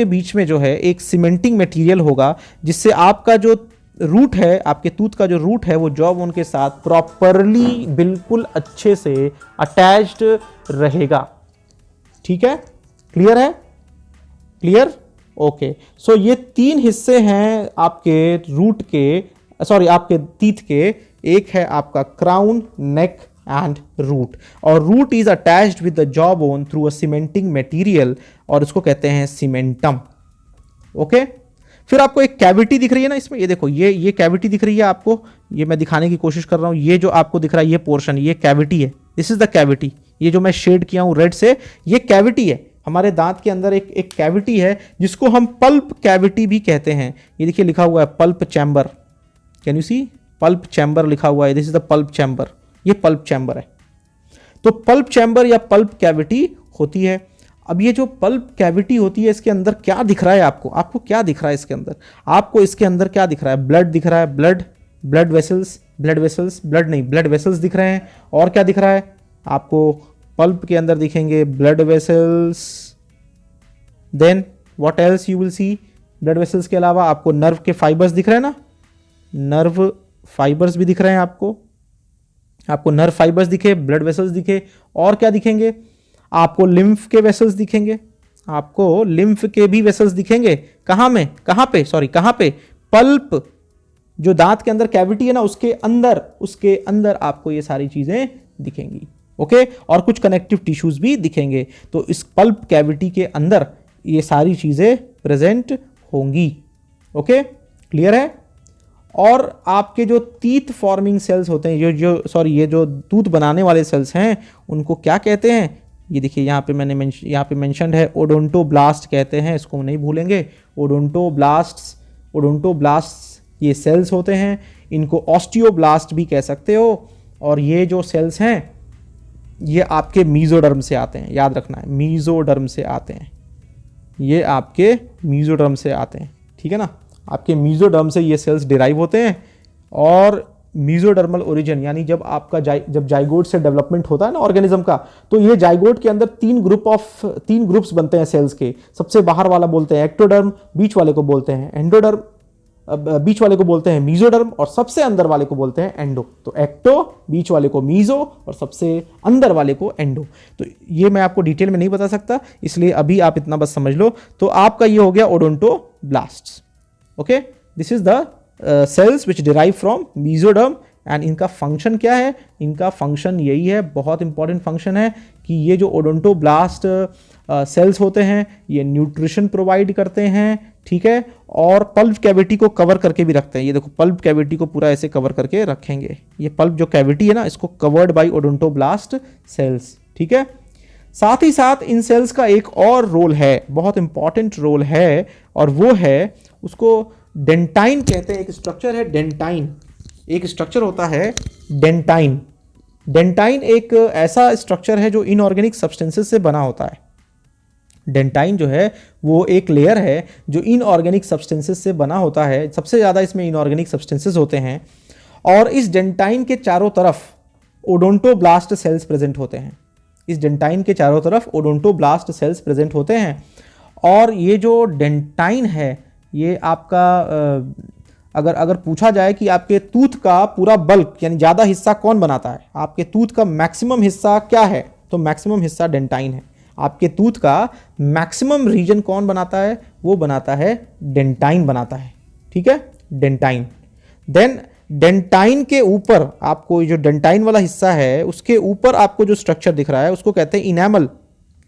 बीच में जो है एक सीमेंटिंग मटेरियल होगा, जिससे आपका जो रूट है, आपके टूथ का जो रूट है, वो जॉ बोन के साथ प्रॉपरली बिल्कुल अच्छे से अटैच्ड रहेगा। ठीक है, क्लियर है? क्लियर? ओके, सो ये 3 हिस्से हैं आपके रूट के, सॉरी आपके टीथ के। एक है आपका क्राउन, नेक एंड रूट, और root is attached with the jaw bone through a cementing material, और इसको कहते हैं सीमेंटम। ओके, फिर आपको एक कैविटी दिख रही है ना इसमें, ये देखो, ये कैविटी दिख रही है आपको, ये मैं दिखाने की कोशिश कर रहा हूं। ये जो आपको दिख रहा है, ये पोर्शन, ये कैविटी है, दिस इज द कैविटी। ये जो मैं शेड किया हूं रेड से, ये कैविटी है। हमारे दांत के अंदर एक कैविटी है जिसको हम पल्प कैविटी भी कहते हैं। ये देखिए लिखा हुआ है pulp chamber, can you see? Pulp chamber लिखा हुआ है, this is the pulp chamber, ये पल्प चैम्बर है। तो पल्प चैम्बर या पल्प कैविटी होती है। अब ये जो पल्प कैविटी होती है, इसके अंदर क्या दिख रहा है आपको क्या दिख रहा है इसके अंदर? आपको इसके अंदर क्या दिख रहा है? ब्लड दिख रहा है, ब्लड वेसल्स, ब्लड वेसल्स दिख रहे हैं। और क्या दिख रहा है आपको? पल्प के अंदर दिखेंगे blood vessels. Then what else you will see? Blood vessels के अलावा आपको नर्व के फाइबर्स दिख रहे हैं ना, नर्व फाइबर्स भी दिख रहे हैं आपको नर्व फाइबर्स दिखे, ब्लड वेसल्स दिखे, और क्या दिखेंगे? आपको लिम्फ के वेसल्स दिखेंगे, आपको लिम्फ के भी वेसल्स दिखेंगे। कहां पे? पल्प, जो दांत के अंदर कैविटी है ना, उसके अंदर आपको ये सारी चीजें दिखेंगी। ओके, और कुछ कनेक्टिव टिश्यूज भी दिखेंगे। तो इस पल्प कैविटी के अंदर ये सारी चीजें प्रेजेंट होंगी। ओके, क्लियर है? और आपके जो टीथ फॉर्मिंग सेल्स होते हैं, ये जो टूथ बनाने वाले सेल्स हैं, उनको क्या कहते हैं? ये देखिए यहाँ पे मेंशन्ड है, ओडोंटोब्लास्ट कहते हैं, इसको नहीं भूलेंगे। ओडोंटोब्लास्ट ये सेल्स होते हैं, इनको ऑस्टियोब्लास्ट भी कह सकते हो। और ये जो सेल्स हैं, ये आपके मीजोडर्म से आते हैं, याद रखना है, मीजोडर्म से आते हैं, ये आपके मीजोडर्म से आते हैं। ठीक है ना, आपके मीजोडर्म से ये सेल्स डिराइव होते हैं। और मीजोडर्मल ओरिजिन, यानी जब आपका जब जाइगोट से डेवलपमेंट होता है ना ऑर्गेनिज्म का, तो ये जाइगोट के अंदर 3 ग्रुप्स बनते हैं सेल्स के। सबसे बाहर वाला बोलते हैं एक्टोडर्म, बीच वाले को बोलते हैं एंडोडर्म, बीच वाले को बोलते हैं मीजोडर्म और सबसे अंदर वाले को बोलते हैं एंडो। तो एक्टो, बीच वाले को मीजो और सबसे अंदर वाले को एंडो। तो ये मैं आपको डिटेल में नहीं बता सकता, इसलिए अभी आप इतना बस समझ लो। तो आपका ये हो गया odontoblasts. Okay, this is the cells which derive from mesoderm and इनका फंक्शन क्या है? इनका फंक्शन यही है, बहुत इंपॉर्टेंट फंक्शन है कि ये जो ओडोंटोब्लास्ट सेल्स होते हैं ये न्यूट्रिशन प्रोवाइड करते हैं, ठीक है, और पल्प कैविटी को कवर करके भी रखते हैं। ये देखो पल्प कैविटी को पूरा ऐसे कवर करके रखेंगे। ये पल्प जो कैविटी है ना, इसको कवर्ड बाय ओडोंटोब्लास्ट सेल्स, ठीक है। साथ ही साथ इन सेल्स का एक और रोल है, बहुत इंपॉर्टेंट रोल है, और वो है, उसको डेंटाइन कहते हैं। एक स्ट्रक्चर है डेंटाइन, एक स्ट्रक्चर होता है डेंटाइन। डेंटाइन एक ऐसा स्ट्रक्चर है जो इनऑर्गेनिक सब्सटेंसेस से बना होता है। डेंटाइन जो है वो एक लेयर है जो इनऑर्गेनिक सब्सटेंसेस से बना होता है। सबसे ज़्यादा इसमें इनऑर्गेनिक सब्सटेंसेस होते हैं, और इस डेंटाइन के चारों तरफ ओडोंटोब्लास्ट सेल्स प्रेजेंट होते हैं। इस डेंटाइन के चारों तरफ ओडोंटोब्लास्ट सेल्स प्रेजेंट होते हैं। और ये जो डेंटाइन है ये आपका अगर पूछा जाए कि आपके टूथ का पूरा बल्क यानी ज़्यादा हिस्सा कौन बनाता है, आपके टूथ का मैक्सिमम हिस्सा क्या है, तो मैक्सिमम हिस्सा डेंटाइन है। आपके टूथ का मैक्सिमम रीजन कौन बनाता है? वो बनाता है डेंटाइन बनाता है, ठीक है, डेंटाइन। देन डेंटाइन के ऊपर आपको जो डेंटाइन वाला हिस्सा है उसके ऊपर आपको जो स्ट्रक्चर दिख रहा है उसको कहते हैं इनेमल।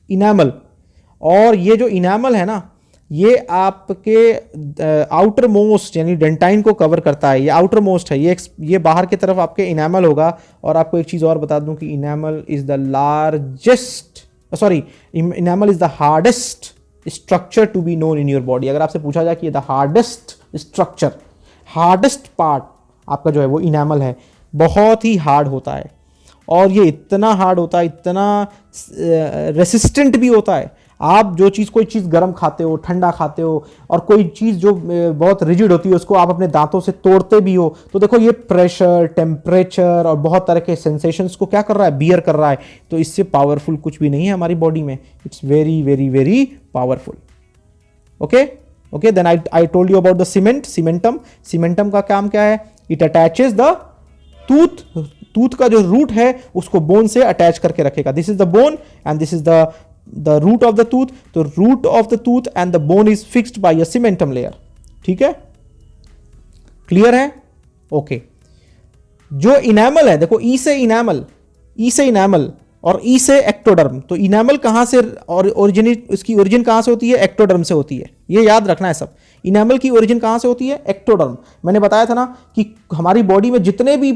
इनेमल, और ये जो इनेमल है ना, ये आपके आउटर मोस्ट यानी डेंटाइन को कवर करता है। ये आउटर मोस्ट है, ये बाहर की तरफ आपके इनेमल होगा। और आपको एक चीज़ और बता दूं कि enamel is the largest, sorry, enamel is the hardest structure to be known in your body. अगर आपसे पूछा जाए कि the hardest structure, hardest part आपका जो है वो इनेमल है, बहुत ही हार्ड होता है। और ये इतना हार्ड होता है, इतना रेसिस्टेंट भी होता है। आप जो चीज़, कोई चीज़ गर्म खाते हो, ठंडा खाते हो, और कोई चीज़ जो बहुत रिजिड होती है उसको आप अपने दांतों से तोड़ते भी हो, तो देखो ये प्रेशर, टेम्परेचर और बहुत तरह के सेंसेशंस को क्या कर रहा है? बियर कर रहा है। तो इससे पावरफुल कुछ भी नहीं है हमारी बॉडी में। It's very very very powerful. Okay okay, then I told you about the cement, cementum. Cementum का काम क्या है? इट अटैचेस द टूथ का जो रूट है उसको बोन से अटैच करके रखेगा। This is the bone and this is the root of the tooth. तो root of the tooth and the bone is fixed by a cementum layer, ठीक है, क्लियर है? ओके, जो इनेमल है, देखो ई से इनेमल, ई से इनेमल और ई से एक्टोडर्म। तो इनेमल कहां से ओरिजिनेट, इसकी ओरिजिन कहां से होती है? एक्टोडर्म से होती है। ये याद रखना है सब। इनेमल की ओरिजिन कहां से होती है? एक्टोडर्म। मैंने बताया था ना कि हमारी बॉडी में जितने भी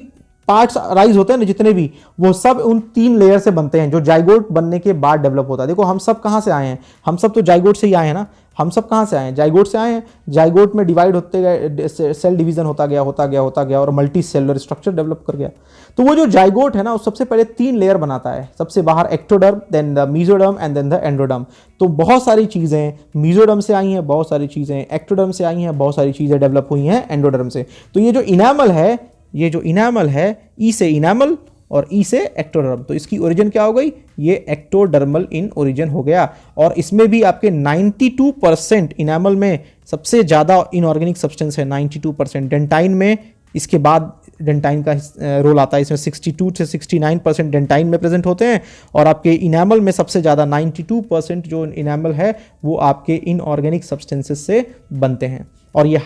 पार्ट्स राइज होते हैं ना, जितने भी, वो सब उन 3 लेयर से बनते हैं जो जाइगोट बनने के बाद डेवलप होता है। देखो हम सब कहां से आए हैं? हम सब तो जाइगोट से ही आए हैं ना। हम सब कहां से आए हैं? जाइगोट से आए हैं। जाइगोट में डिवाइड होते गए, सेल डिवीजन होता गया और मल्टी सेलुलर स्ट्रक्चर डेवलप कर गया। तो वो जो जाइगोट है ना, वो सबसे पहले 3 लेयर बनाता है। सबसे बाहर ectoderm, then the mesoderm and then the endoderm. तो बहुत सारी चीजें मीजोडर्म से आई हैं, बहुत सारी चीजें एक्टोडर्म से आई हैं, बहुत सारी चीजें डेवलप हुई हैं एंडोडर्म से। तो ये जो इनेमल है, ये जो इनेमल है, ई से इनेमल और ई से एक्टोडर्म, तो इसकी ओरिजिन क्या हो गई? ये एक्टोडर्मल इन ओरिजिन हो गया। और इसमें भी आपके 92% इनेमल में सबसे ज्यादा इनऑर्गेनिक सब्सटेंस है, 92%। डेंटाइन में इसके बाद डेंटाइन का रोल आता है, इसमें 62 से 69% डेंटाइन में प्रेजेंट होते हैं। और आपके इनेमल में सबसे ज्यादा 92% जो इनेमल है वो आपके इनऑर्गेनिक सब्सटेंसेस से बनते हैं। और ये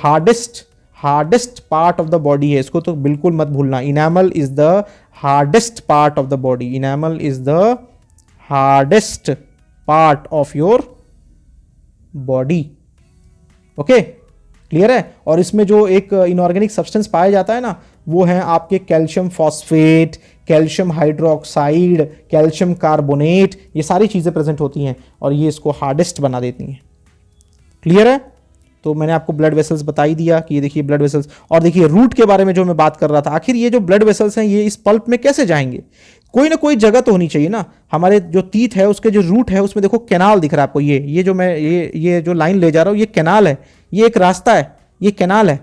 hardest part of the body है, इसको तो बिल्कुल मत भूलना। Enamel is the hardest part of the body. Enamel is the hardest part of your body. Okay, clear है? और इसमें जो एक इनऑर्गेनिक सब्सटेंस पाया जाता है ना, वो है आपके calcium phosphate, calcium hydroxide, calcium carbonate. ये सारी चीजें प्रेजेंट होती हैं और ये इसको हार्डेस्ट बना देती हैं। क्लियर है? तो मैंने आपको ब्लड वेसल्स बता ही दिया कि ये देखिए ब्लड वेसल्स। और देखिए रूट के बारे में जो मैं बात कर रहा था, आखिर ये जो ब्लड वेसल्स हैं ये इस पल्प में कैसे जाएंगे? कोई ना कोई जगह तो होनी चाहिए ना। हमारे जो टीथ है उसके जो रूट है उसमें देखो कैनाल दिख रहा है आपको। ये जो मैं ये जो लाइन ले जा रहा हूं ये कैनाल है, ये एक रास्ता है, ये कैनाल है।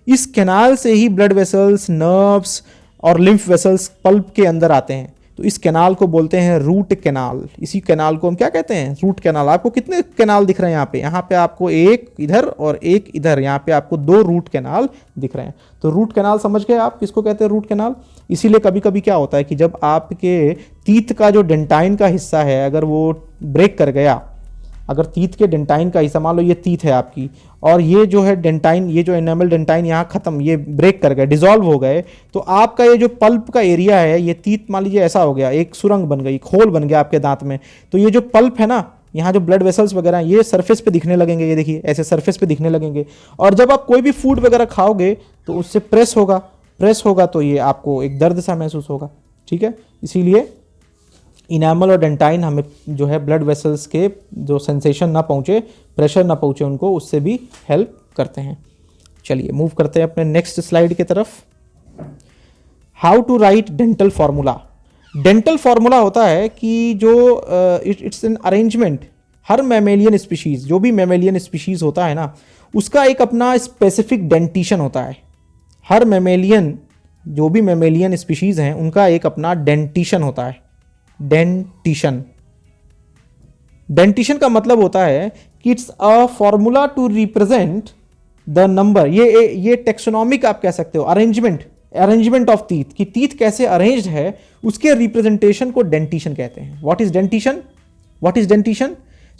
इस कैनाल से ही ब्लड वेसल्स, नर्व्स और लिम्फ वेसल्स पल्प के अंदर आते हैं। तो इस कैनाल को बोलते हैं रूट कैनाल। इसी कैनाल को हम क्या कहते हैं? Root canal. आपको कितने कैनाल दिख रहे हैं यहाँ पे? यहाँ पे आपको एक इधर और एक इधर, यहाँ पे आपको 2 रूट कैनाल दिख रहे हैं। तो रूट कैनाल समझ गए आप किसको कहते हैं? Root canal. इसीलिए कभी कभी क्या होता है कि जब आपके टीथ का जो डेंटाइन का हिस्सा है अगर वो ब्रेक कर गया, अगर टीथ के डेंटाइन का हिस्सा, मान लो ये टीथ है आपकी और ये जो है डेंटाइन, ये जो एनामल डेंटाइन यहाँ खत्म, ये ब्रेक कर गए, डिसॉल्व हो गए, तो आपका ये जो पल्प का एरिया है, ये टीथ मान लीजिए ऐसा हो गया, एक सुरंग बन गई, खोल बन गया आपके दांत में, तो ये जो पल्प है ना, यहाँ जो ब्लड वेसल्स वगैरह ये सरफेस पे दिखने लगेंगे, ये देखिए ऐसे सरफेस पे दिखने लगेंगे। और जब आप कोई भी फूड वगैरह खाओगे तो उससे प्रेस होगा तो ये आपको एक दर्द सा महसूस होगा। ठीक है, इसीलिए इनामल और डेंटाइन हमें जो है ब्लड वेसल्स के जो सेंसेशन ना पहुँचे, प्रेशर ना पहुँचे उनको, उससे भी हेल्प करते हैं। चलिए मूव करते हैं अपने नेक्स्ट स्लाइड की तरफ। How to write dental formula. Dental formula होता है कि जो इट्स एन अरेंजमेंट। हर मैमेलियन स्पीशीज, जो भी मैमेलियन स्पीशीज होता है ना, उसका एक अपना स्पेसिफिक डेंटिशन होता है। हर मैमेलियन, जो भी मैमेलियन स्पीशीज हैं उनका एक अपना डेंटिशन होता है। डेंटिशन का मतलब होता है कि it's a formula to represent the number. ये टेक्सोनॉमिक आप कह सकते हो, अरेंजमेंट ऑफ टीथ, कि टीथ कैसे अरेंज्ड है उसके रिप्रेजेंटेशन को डेंटिशन कहते हैं। What is dentition?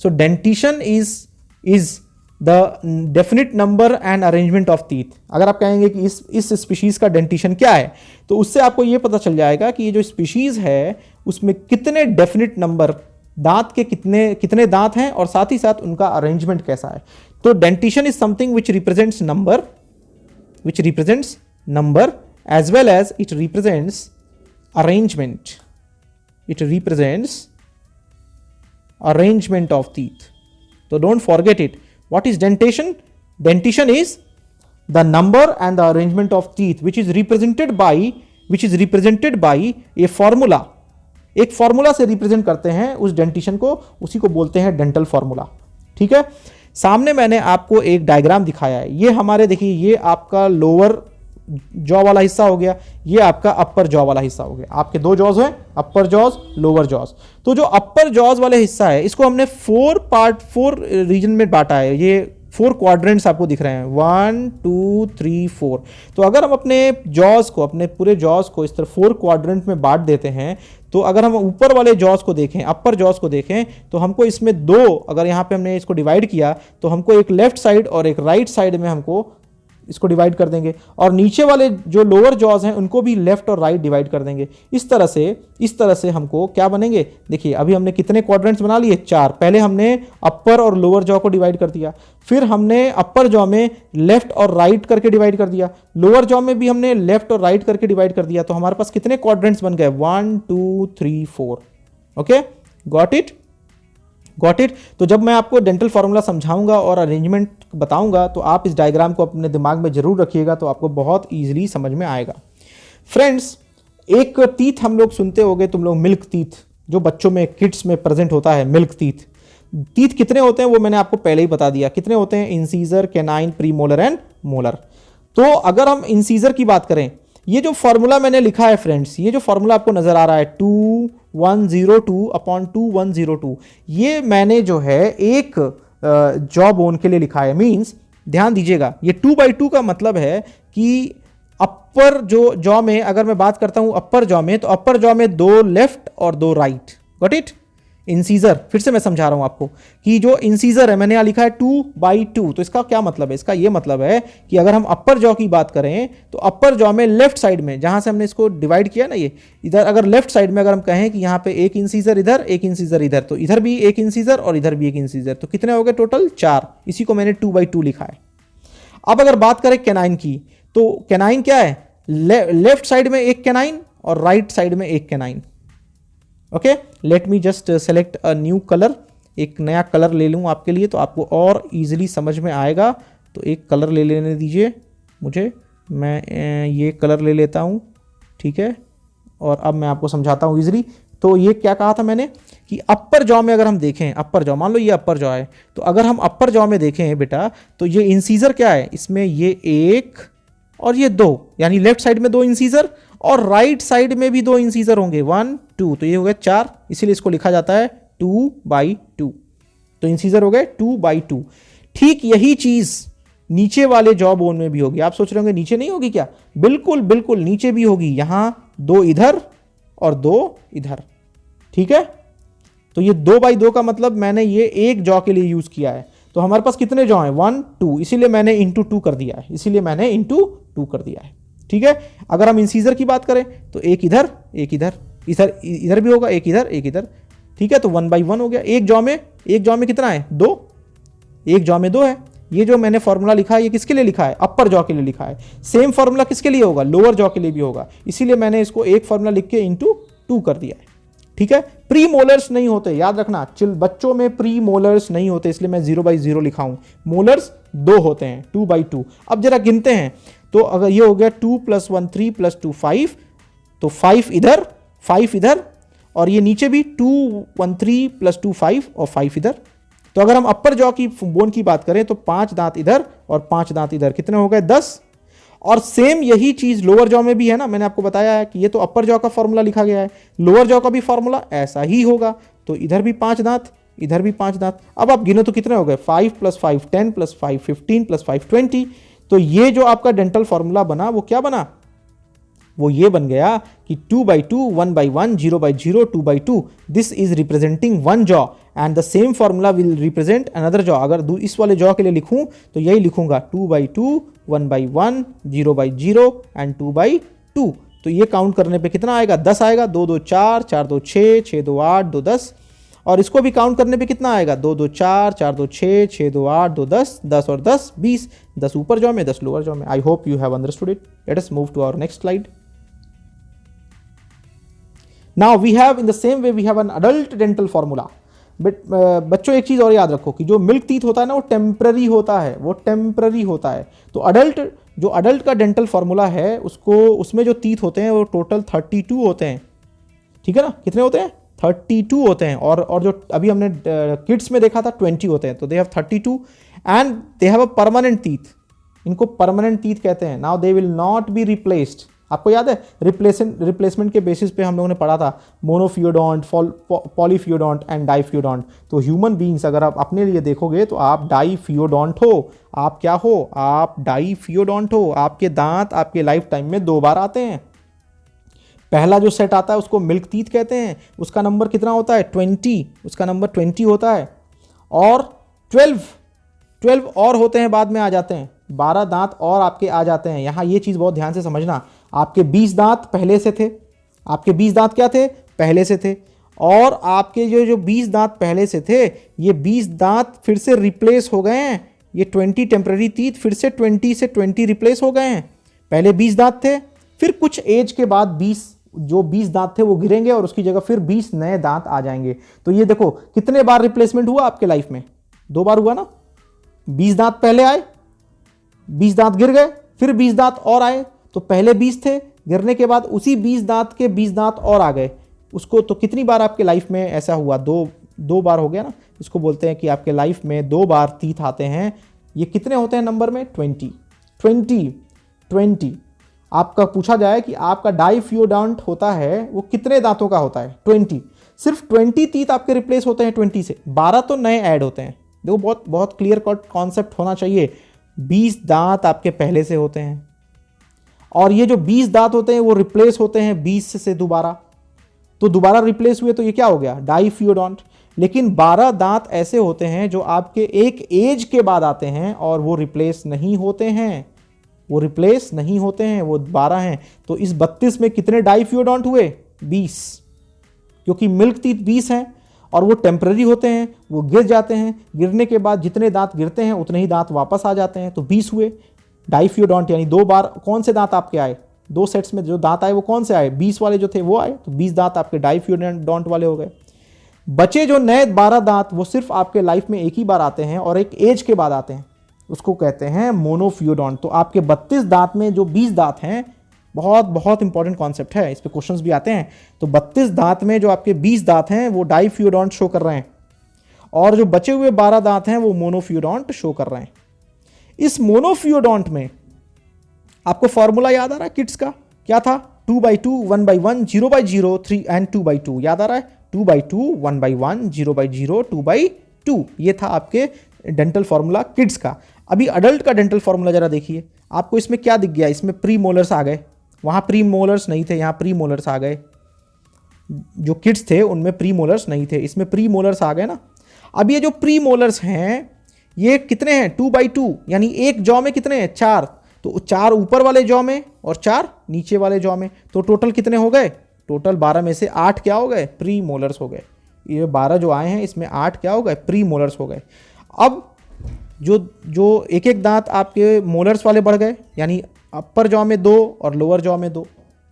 So dentition is the definite number and arrangement of teeth. अगर आप कहेंगे कि इस स्पीशीज का डेंटिशन क्या है, तो उससे आपको यह पता चल जाएगा कि ये जो स्पीशीज है उसमें कितने डेफिनिट नंबर, दांत के कितने दांत हैं और साथ ही साथ उनका अरेंजमेंट कैसा है। तो dentition is something which represents number as well as it represents arrangement of teeth. तो don't forget it. What is dentation? Dentition is the number and the arrangement of teeth which is represented by a formula. एक formula से represent करते हैं उस dentition को, उसी को बोलते हैं डेंटल फॉर्मूला। ठीक है, सामने मैंने आपको एक डायग्राम दिखाया है। ये हमारे देखिए, ये आपका लोअर जॉ वाला हिस्सा हो गया, ये आपका अपर जॉ वाला हिस्सा हो गया। आपके 2 जॉज हैं, अपर जॉज, लोअर जॉज। तो जो अपर जॉज वाले हिस्सा है इसको हमने 4 रीजन में बांटा है। ये 4 क्वाड्रेंट्स आपको दिख रहे हैं, 1 2 3 4। तो अगर हम अपने जॉज को, अपने पूरे जॉज को इस तरह 4 क्वाड्रेंट में बांट देते हैं, तो अगर हम ऊपर वाले जॉज को देखें, अपर जॉज को देखें, तो हमको इसमें 2, अगर यहाँ पे हमने इसको डिवाइड किया तो हमको एक लेफ्ट साइड और एक राइट साइड में हमको इसको डिवाइड कर देंगे, और नीचे वाले जो लोअर जॉज हैं उनको भी लेफ्ट और राइट डिवाइड कर देंगे। इस तरह से हमको क्या बनेंगे, देखिए अभी हमने कितने क्वाड्रेंट्स बना लिए? 4। पहले हमने अपर और लोअर जॉ को डिवाइड कर दिया, फिर हमने अपर जॉ में लेफ्ट और राइट करके डिवाइड कर दिया, लोअर जॉ में भी हमने लेफ्ट और राइट करके डिवाइड कर दिया। तो हमारे पास कितने क्वाड्रेंट्स बन गए? 1 2 3 4। Okay, got it. तो जब मैं आपको डेंटल फॉर्मूला समझाऊंगा और अरेंजमेंट बताऊंगा तो आप इस डायग्राम को अपने दिमाग में जरूर रखिएगा, तो आपको बहुत ईजिली समझ में आएगा। फ्रेंड्स, एक टीथ हम लोग सुनते होंगे तुम लोग, मिल्क टीथ, जो बच्चों में, किड्स में प्रेजेंट होता है, मिल्क टीथ कितने होते हैं वो मैंने आपको पहले ही बता दिया। कितने होते हैं? Incisor, canine, premolar and molar. तो अगर हम इंसीजर की बात करें, ये जो फॉर्मूला मैंने लिखा है फ्रेंड्स, ये जो फॉर्मूला आपको नजर आ रहा है 2102/2102, ये मैंने जो है एक जॉ बोन के लिए लिखा है। मींस ध्यान दीजिएगा, ये 2/2 का मतलब है कि अपर जो जॉ में, अगर मैं बात करता हूं अपर जॉ में, तो अपर जॉ में 2 लेफ्ट और 2 राइट। Got it? इंसीजर, फिर से मैं समझा रहा हूं आपको कि जो इंसीजर है मैंने यहां लिखा है 2/2, तो इसका क्या मतलब है? इसका यह मतलब है कि अगर हम अपर जॉ की बात करें तो अपर जॉ में लेफ्ट साइड में, जहां से हमने इसको डिवाइड किया ना, ये इधर, अगर लेफ्ट साइड में अगर हम कहें कि यहां पे एक इंसीजर इधर, एक इंसीजर इधर, तो इधर भी एक इंसीजर और इधर भी एक इंसीजर, तो कितने हो गए टोटल? 4। इसी को मैंने 2/2 लिखा है। अब अगर बात करें कैनाइन की, तो कैनाइन क्या है? लेफ्ट साइड में एक कैनाइन और राइट साइड में एक canine. Okay, let me just select a new colour. एक नया कलर ले लूँ आपके लिए, तो आपको और इजीली समझ में आएगा। तो एक कलर ले लेने दीजिए मुझे, मैं ये कलर ले लेता हूँ। ठीक है, और अब मैं आपको समझाता हूँ इजीली। तो ये क्या कहा था मैंने कि अपर जॉ में अगर हम देखें, अपर जॉ, मान लो ये अपर जॉ है, तो अगर हम अपर जॉ में देखें बेटा, तो ये इंसीजर क्या है? इसमें ये 1 और ये 2, यानी लेफ्ट साइड में 2 इंसीजर और राइट साइड में भी 2 इंसीजर होंगे 1 2, तो ये हो गया 4, इसीलिए इसको लिखा जाता है 2/2। तो इंसीजर हो गए 2/2। ठीक यही चीज नीचे वाले जॉ बोन में भी होगी। आप सोच रहे होंगे नीचे नहीं होगी क्या? बिल्कुल बिल्कुल नीचे भी होगी, यहां 2 इधर और 2 इधर, ठीक है। तो ये 2/2 का मतलब मैंने ये एक जॉ के लिए यूज किया है। तो हमारे पास कितने जॉ हैं? 1 2, इसीलिए मैंने इंटू 2 कर दिया है, ठीक है। अगर हम इंसीजर की बात करें तो एक इधर एक इधर, इधर भी होगा, एक इधर, ठीक है। तो 1/1 हो गया। एक जॉ में कितना है? 2। एक जॉ में 2 है। ये जो मैंने फॉर्मूला लिखा है ये किसके लिए लिखा है? अपर जॉ के लिए लिखा है। सेम फॉर्मूला किसके लिए होगा? लोअर जॉ के लिए भी होगा, इसीलिए मैंने इसको एक फॉर्मूला लिख के इंटू 2 कर दिया है, ठीक है। प्री मोलर्स नहीं होते, याद रखना, बच्चों में प्री मोलर्स नहीं होते, इसलिए मैं 0/0 लिखा हूं। मोलर्स 2 होते हैं, 2/2। अब जरा गिनते हैं, तो अगर ये हो गया 2 + 1 3 + 2 5, तो 5 इधर और ये नीचे भी 2 1 3 + 2 5 और 5 इधर। तो अगर हम अपर जॉ की बोन की बात करें तो 5 दांत इधर और 5 दांत इधर, कितने हो गए? 10। और सेम यही चीज लोअर जॉ में भी है ना, मैंने आपको बताया है कि ये तो अपर जॉ का फॉर्मूला लिखा गया है, लोअर जॉ का भी फॉर्मूला ऐसा ही होगा। तो इधर भी 5 दांत, इधर भी 5 दांत। अब आप गिनो तो कितने हो गए? 5 + 5 10 + 5 15 + 5 20। तो ये जो आपका डेंटल फॉर्मूला बना वो क्या बना? वो ये बन गया कि 2/2 1/1 0/0 2/2, this is representing one jaw and the same formula will represent another jaw. अगर इस वाले जॉ के लिए लिखूं तो यही लिखूंगा 2/2 1/1 0/0 एंड 2/2। तो ये काउंट करने पे कितना आएगा? 10 आएगा। 2 2 4 4 2 6 6 2 8 2 10। और इसको भी काउंट करने पे कितना आएगा? 2 2 4 4 2 6 6 2 8 2 10 10 और 10 20। 10 ऊपर जॉ में, 10 लोअर जॉ में। I hope you have understood it. Let us move to our next slide. Now we have in the same way we have an adult dental formula. But बच्चों एक चीज और याद रखो कि जो मिल्क टीथ होता है ना वो टेम्पररी होता है, तो अडल्ट का डेंटल फॉर्मूला है उसमें जो टीथ होते हैं वो टोटल 32 होते हैं, ठीक है ना। कितने होते हैं? 32 होते हैं। और जो अभी हमने किड्स में देखा था 20 होते हैं। तो they have 32 and they have a permanent teeth. इनको परमानेंट टीथ कहते हैं। Now they will not be replaced. आपको याद है रिप्लेसमेंट के बेसिस पे हम लोगों ने पढ़ा था मोनोफियोडोंट, पॉलीफियोडोंट एंड डाइफियोडोंट। तो ह्यूमन बीइंग्स अगर आप अपने लिए देखोगे तो आप डाइफियोडोंट हो। आप क्या हो? आप डाइफियोडोंट हो। आपके दांत आपके लाइफ टाइम में 2 बार आते हैं। पहला जो सेट आता है उसको मिल्क टीथ कहते हैं, उसका नंबर कितना होता है? 20, उसका नंबर 20 होता है। और 12 और होते हैं, बाद में आ जाते हैं। 12 दांत और आपके आ जाते हैं। यहां ये चीज बहुत ध्यान से समझना, आपके 20 दांत पहले से थे। आपके 20 दांत क्या थे? पहले से थे। और आपके जो 20 दांत पहले से थे, ये 20 दांत फिर से रिप्लेस हो गए हैं। ये 20 टेम्पररी टीथ फिर से 20 से 20 रिप्लेस हो गए हैं। पहले 20 दांत थे, फिर कुछ एज के बाद 20 दांत थे वो गिरेंगे और उसकी जगह फिर 20 नए दांत आ जाएंगे। तो ये देखो कितने बार रिप्लेसमेंट हुआ आपके लाइफ में? 2 बार हुआ ना। 20 दांत पहले आए, 20 दांत गिर गए, फिर 20 दांत और आए। तो पहले 20 थे, गिरने के बाद उसी 20 दांत के 20 दांत और आ गए। उसको तो कितनी बार आपके लाइफ में ऐसा हुआ? दो बार हो गया ना। इसको बोलते हैं कि आपके लाइफ में 2 बार टीथ आते हैं। ये कितने होते हैं नंबर में? 20। आपका पूछा जाए कि आपका डाइफियोडोंट होता है वो कितने दांतों का होता है? 20। सिर्फ 20 टीथ आपके रिप्लेस होते हैं 20 से, 12 तो नए ऐड होते हैं। देखो बहुत बहुत क्लियर कट कॉन्सेप्ट होना चाहिए। 20 दांत आपके पहले से होते हैं और ये जो 20 दांत होते हैं वो रिप्लेस होते हैं 20 से दोबारा। तो दोबारा रिप्लेस हुए तो ये क्या हो गया? डाइफियोडोंट। लेकिन 12 दांत ऐसे होते हैं जो आपके एक एज के बाद आते हैं और वो रिप्लेस नहीं होते हैं, वो 12 हैं। तो इस 32 में कितने डाइफियोडोंट हुए? 20। क्योंकि मिल्क टीथ 20 हैं और वो टेम्पररी होते हैं, वो गिर जाते हैं। गिरने के बाद जितने दांत गिरते हैं उतने ही दांत वापस आ जाते हैं। तो 20 हुए डाइफियोडोंट, यानी 2 बार। कौन से दांत आपके आए? 2 सेट्स में जो दांत आए वो कौन से आए? 20 वाले जो थे वो आए। तो 20 दांत आपके डाइफियोडोंट वाले हो गए। बचे जो नए 12 दांत वो सिर्फ आपके लाइफ में एक ही बार आते हैं और एक एज के बाद आते हैं, उसको कहते हैं मोनोफियोडोंट। तो आपके 32 दांत में जो 20 दांत हैं, बहुत बहुत इंपॉर्टेंट कॉन्सेप्ट है, इस पे क्वेश्चंस भी आते हैं। तो 32 दांत में जो आपके 20 दांत हैं वो डाइफियोडोंट शो कर रहे हैं और जो बचे हुए 12 दांत हैं वो मोनोफियोडोंट शो कर रहे हैं। इस मोनोफियोडोंट में आपको फॉर्मूला याद आ रहा है किड्स का? क्या था? 2/2, 1/1, 0/0, 3 एंड 2/2। याद आ रहा है? 2/2, 1/1, 0/0, 2/2। ये था आपके डेंटल फॉर्मूला किड्स का। अभी अडल्ट का डेंटल फॉर्मूला जरा देखिए, आपको इसमें क्या दिख गया? इसमें प्री मोलर्स आ गए, वहाँ प्री मोलर्स नहीं थे, यहाँ प्री मोलर्स आ गए। जो किड्स थे उनमें प्री मोलर्स नहीं थे, इसमें प्री मोलर्स आ गए ना। अब ये जो प्री मोलर्स हैं ये कितने हैं? 2/2, यानी एक जॉ में कितने हैं? 4। तो 4 ऊपर वाले जॉ में और 4 नीचे वाले जॉ में, तो टोटल कितने हो गए? टोटल 12 में से 8 क्या हो गए? प्री मोलर्स हो गए। ये 12 जो आए हैं इसमें 8 क्या हो गए? प्री मोलर्स हो गए। अब जो एक एक दांत आपके मोलर्स वाले बढ़ गए, यानी अपर जॉ में 2 और लोअर जॉ में 2,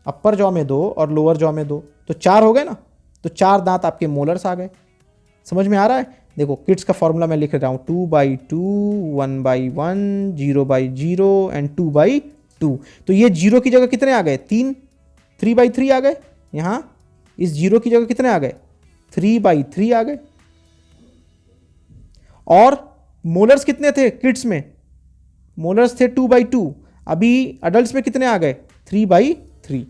अपर जॉ में 2 और लोअर जॉ में 2, तो 4 हो गए ना। तो 4 दांत आपके मोलर्स आ गए। समझ में आ रहा है? देखो किड्स का फॉर्मूला मैं लिख रहा हूँ, 2/2, 1/1, 0/0 एंड 2/2। तो ये 0 की जगह कितने आ गए? 3, 3/3 आ गए। यहाँ इस 0 की जगह कितने आ गए? 3/3 आ गए। और मोलर्स कितने थे किड्स में? मोलर्स थे 2/2। अभी अडल्ट्स में कितने आ गए? 3/3।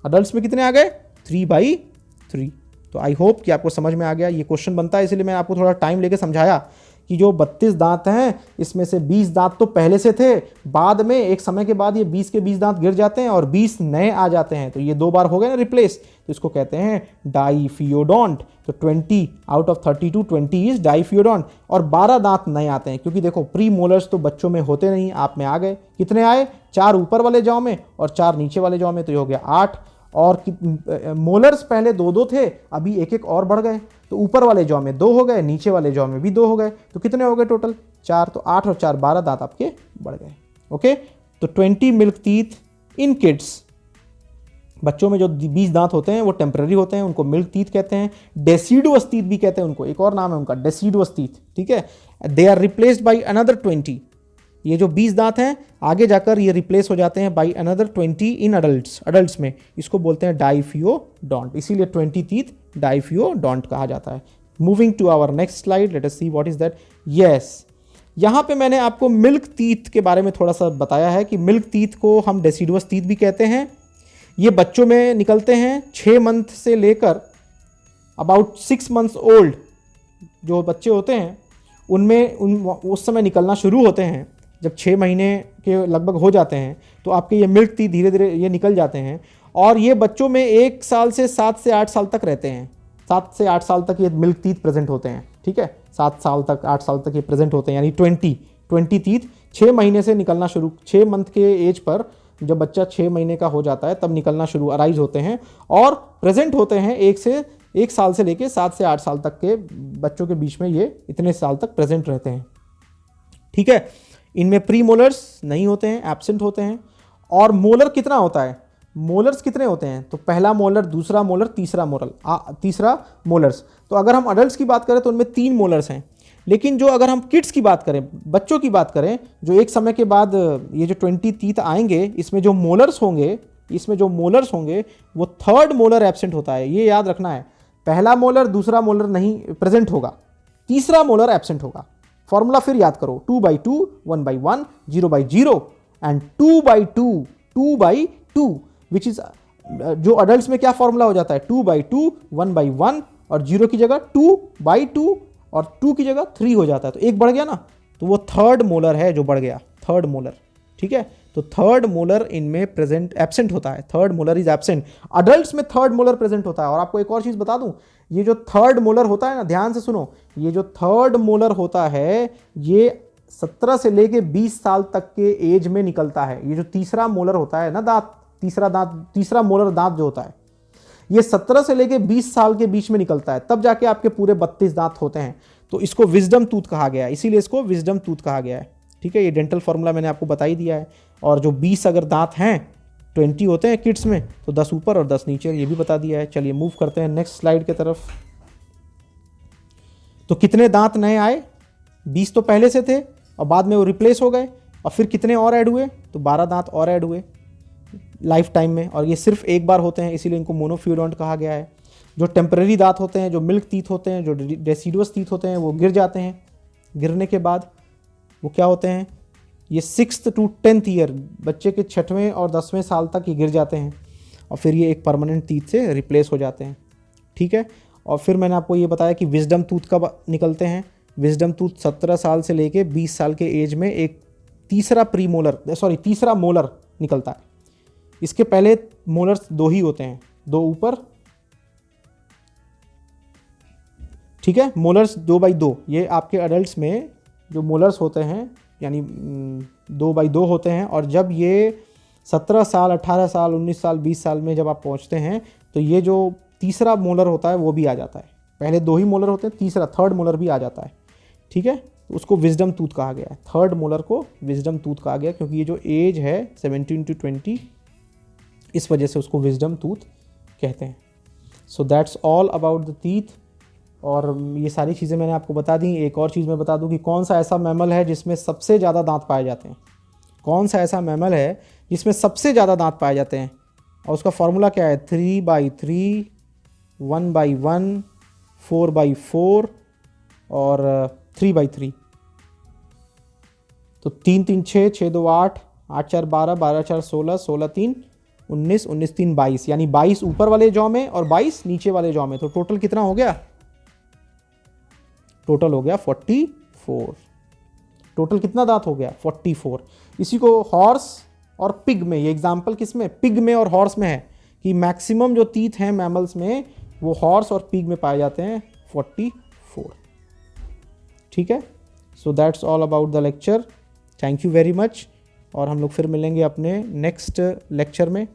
अडल्ट्स में कितने आ गए? 3/3। तो आई होप कि आपको समझ में आ गया। ये क्वेश्चन बनता है इसलिए मैं आपको थोड़ा टाइम लेके समझाया कि जो 32 दांत हैं इसमें से 20 दांत तो पहले से थे, बाद में एक समय के बाद ये 20 के 20 दांत गिर जाते हैं और 20 नए आ जाते हैं। तो ये 2 बार हो गए ना रिप्लेस, तो इसको कहते हैं डाइफियोडोंट। तो 20 आउट ऑफ 32, 20 इज डाइफियोडोंट। और 12 दांत नए आते हैं, क्योंकि देखो प्री मोलर्स तो बच्चों में होते नहीं, आप में आ गए। कितने आए? 4 ऊपर वाले जॉ में और 4 नीचे वाले जॉ में, तो ये हो गया 8। और मोलर्स पहले 2-2 थे, अभी एक एक और बढ़ गए, तो ऊपर वाले जॉ में 2 हो गए, नीचे वाले जॉ में भी 2 हो गए। तो कितने हो गए टोटल? 4। तो 8 और 4 12 दांत आपके बढ़ गए। ओके, तो 20 मिल्क टीथ इन किड्स। बच्चों में जो 20 दांत होते हैं वो टेम्पररी होते हैं, उनको मिल्क टीथ कहते हैं। डेसिडुअस टीथ भी कहते हैं उनको, एक और नाम है उनका डेसिडुअस टीथ। ठीक है, they are replaced by another 20। ये जो 20 दांत हैं आगे जाकर ये रिप्लेस हो जाते हैं बाई अनदर 20 इन अडल्ट्स में। इसको बोलते हैं डाइफियोडोंट, इसीलिए 20 टीथ डाइफियोडोंट कहा जाता है। Moving to our next slide, let us see what is that. Yes, यहाँ पे मैंने आपको मिल्क टीथ के बारे में थोड़ा सा बताया है कि मिल्क टीथ को हम डेसिडुअस टीथ भी कहते हैं। ये बच्चों में निकलते हैं 6 मंथ से लेकर अबाउट 6 मंथ्स ओल्ड जो बच्चे होते हैं उनमें उस समय निकलना शुरू होते हैं। जब 6 महीने के लगभग हो जाते हैं तो आपके ये मिल्क टीथ धीरे धीरे ये निकल जाते हैं, और ये बच्चों में 1 साल से 7 से 8 साल तक रहते हैं। 7 से 8 साल तक ये मिल्क टीथ प्रेजेंट होते हैं। ठीक है, 7 साल तक 8 साल तक ये प्रेजेंट होते हैं, यानी 20 टीथ 6 महीने से निकलना शुरू, 6 मंथ के एज पर जब बच्चा 6 महीने का हो जाता है तब निकलना शुरू अराइज होते हैं, और प्रेजेंट होते हैं 1 साल से लेके 7 से 8 साल तक के बच्चों के बीच में ये इतने साल तक प्रेजेंट रहते हैं। ठीक है, इनमें प्री मोलर्स नहीं होते हैं, एब्सेंट होते हैं। और मोलर कितना होता है? मोलर्स कितने होते हैं? तो पहला मोलर, दूसरा मोलर, तीसरा मोलर्स। तो अगर हम अडल्ट्स की बात करें तो उनमें 3 मोलर्स हैं। लेकिन जो अगर हम किड्स की बात करें, बच्चों की बात करें, जो एक समय के बाद ये जो 20 टीथ आएंगे इसमें जो मोलर्स होंगे वो 3rd मोलर एब्सेंट होता है। ये याद रखना है, पहला मोलर दूसरा मोलर नहीं प्रेजेंट होगा, तीसरा मोलर एब्सेंट होगा। फॉर्मूला फिर याद करो, 2/2, 1/1, 0/0 एंड 2/2 विच इज जो अडल्ट्स में क्या फॉर्मूला हो जाता है? 2/2, 1/1 और 0 की जगह 2/2 और 2 की जगह 3 हो जाता है। तो एक बढ़ गया ना, तो वो 3rd मोलर है जो बढ़ गया, 3rd मोलर। ठीक है, तो 3rd मोलर इनमें प्रेजेंट एब्सेंट होता है, 3rd molar is absent. Adults में 3rd मोलर प्रेजेंट होता है। और आपको एक और चीज बता दूं, ये जो 3rd मोलर होता है ना, ध्यान से सुनो, ये जो 3rd मोलर होता है ये 17 से लेके 20 साल तक के एज में निकलता है। ये जो तीसरा मोलर होता है ना दांत, तीसरा मोलर दांत जो होता है ये 17 से लेके 20 साल के बीच में निकलता है, तब जाके आपके पूरे 32 दांत होते हैं। तो इसको विजडम टूथ कहा गया है, इसीलिए इसको विजडम टूथ कहा गया है। ठीक है, ये डेंटल फॉर्मूला मैंने आपको बता ही दिया है। और जो 20 अगर दांत हैं, 20 होते हैं किड्स में, तो 10 ऊपर और 10 नीचे, ये भी बता दिया है। चलिए मूव करते हैं नेक्स्ट स्लाइड की तरफ। तो कितने दांत नए आए? 20 तो पहले से थे और बाद में वो रिप्लेस हो गए, और फिर कितने और ऐड हुए? तो 12 दांत और ऐड हुए लाइफ टाइम में, और ये सिर्फ एक बार होते हैं, इसीलिए इनको मोनोफियोडोंट कहा गया है। जो टेम्पररी दांत होते हैं, जो मिल्क टीथ होते हैं, जो डेसिडुअस टीथ होते हैं, वो गिर जाते हैं। गिरने के बाद वो क्या होते हैं? ये 6th to 10th ईयर, बच्चे के 6वें और 10वें साल तक ये गिर जाते हैं। और फिर ये एक परमानेंट टीथ से रिप्लेस हो जाते हैं, ठीक है। और फिर मैंने आपको ये बताया कि विजडम टूथ कब निकलते हैं। विजडम टूथ 17 साल से लेके 20 साल के एज में एक तीसरा मोलर निकलता है। इसके पहले मोलर्स 2 ही होते हैं, 2 ऊपर, ठीक है। मोलर्स 2/2, ये आपके अडल्ट्स में जो मोलर्स होते हैं यानी 2/2 होते हैं। और जब ये 17 साल, 18 साल, 19 साल, 20 साल में जब आप पहुंचते हैं तो ये जो तीसरा मोलर होता है वो भी आ जाता है। पहले 2 ही मोलर होते हैं, तीसरा थर्ड मोलर भी आ जाता है, ठीक है। उसको विजडम टूथ कहा गया है, थर्ड मोलर को विजडम टूथ कहा गया, क्योंकि ये जो एज है 17 to 20, इस वजह से उसको विजडम टूथ कहते हैं। So that's all about the teeth. और ये सारी चीज़ें मैंने आपको बता दी। एक और चीज़ मैं बता दूं कि कौन सा ऐसा मैमल है जिसमें सबसे ज़्यादा दांत पाए जाते हैं। कौन सा ऐसा मैमल है जिसमें सबसे ज़्यादा दांत पाए जाते हैं, और उसका फॉर्मूला क्या है? 3/3, 1/1, 4/4 और 3/3। तो 3 3 6, 6 2 8, 8 4 12, 12 4 16, 16 3 19, 19 3 22, यानी 22 ऊपर वाले जॉ में और 22 नीचे वाले जॉ में। तो टोटल कितना हो गया? टोटल हो गया 44। टोटल कितना दांत हो गया? 44। इसी को हॉर्स और पिग में, ये एग्जाम्पल किस में? पिग में और हॉर्स में है कि मैक्सिमम जो टीथ हैं मैमल्स में वो हॉर्स और पिग में पाए जाते हैं, 44, ठीक है। So that's all about the lecture. Thank you very much, और हम लोग फिर मिलेंगे अपने नेक्स्ट लेक्चर में।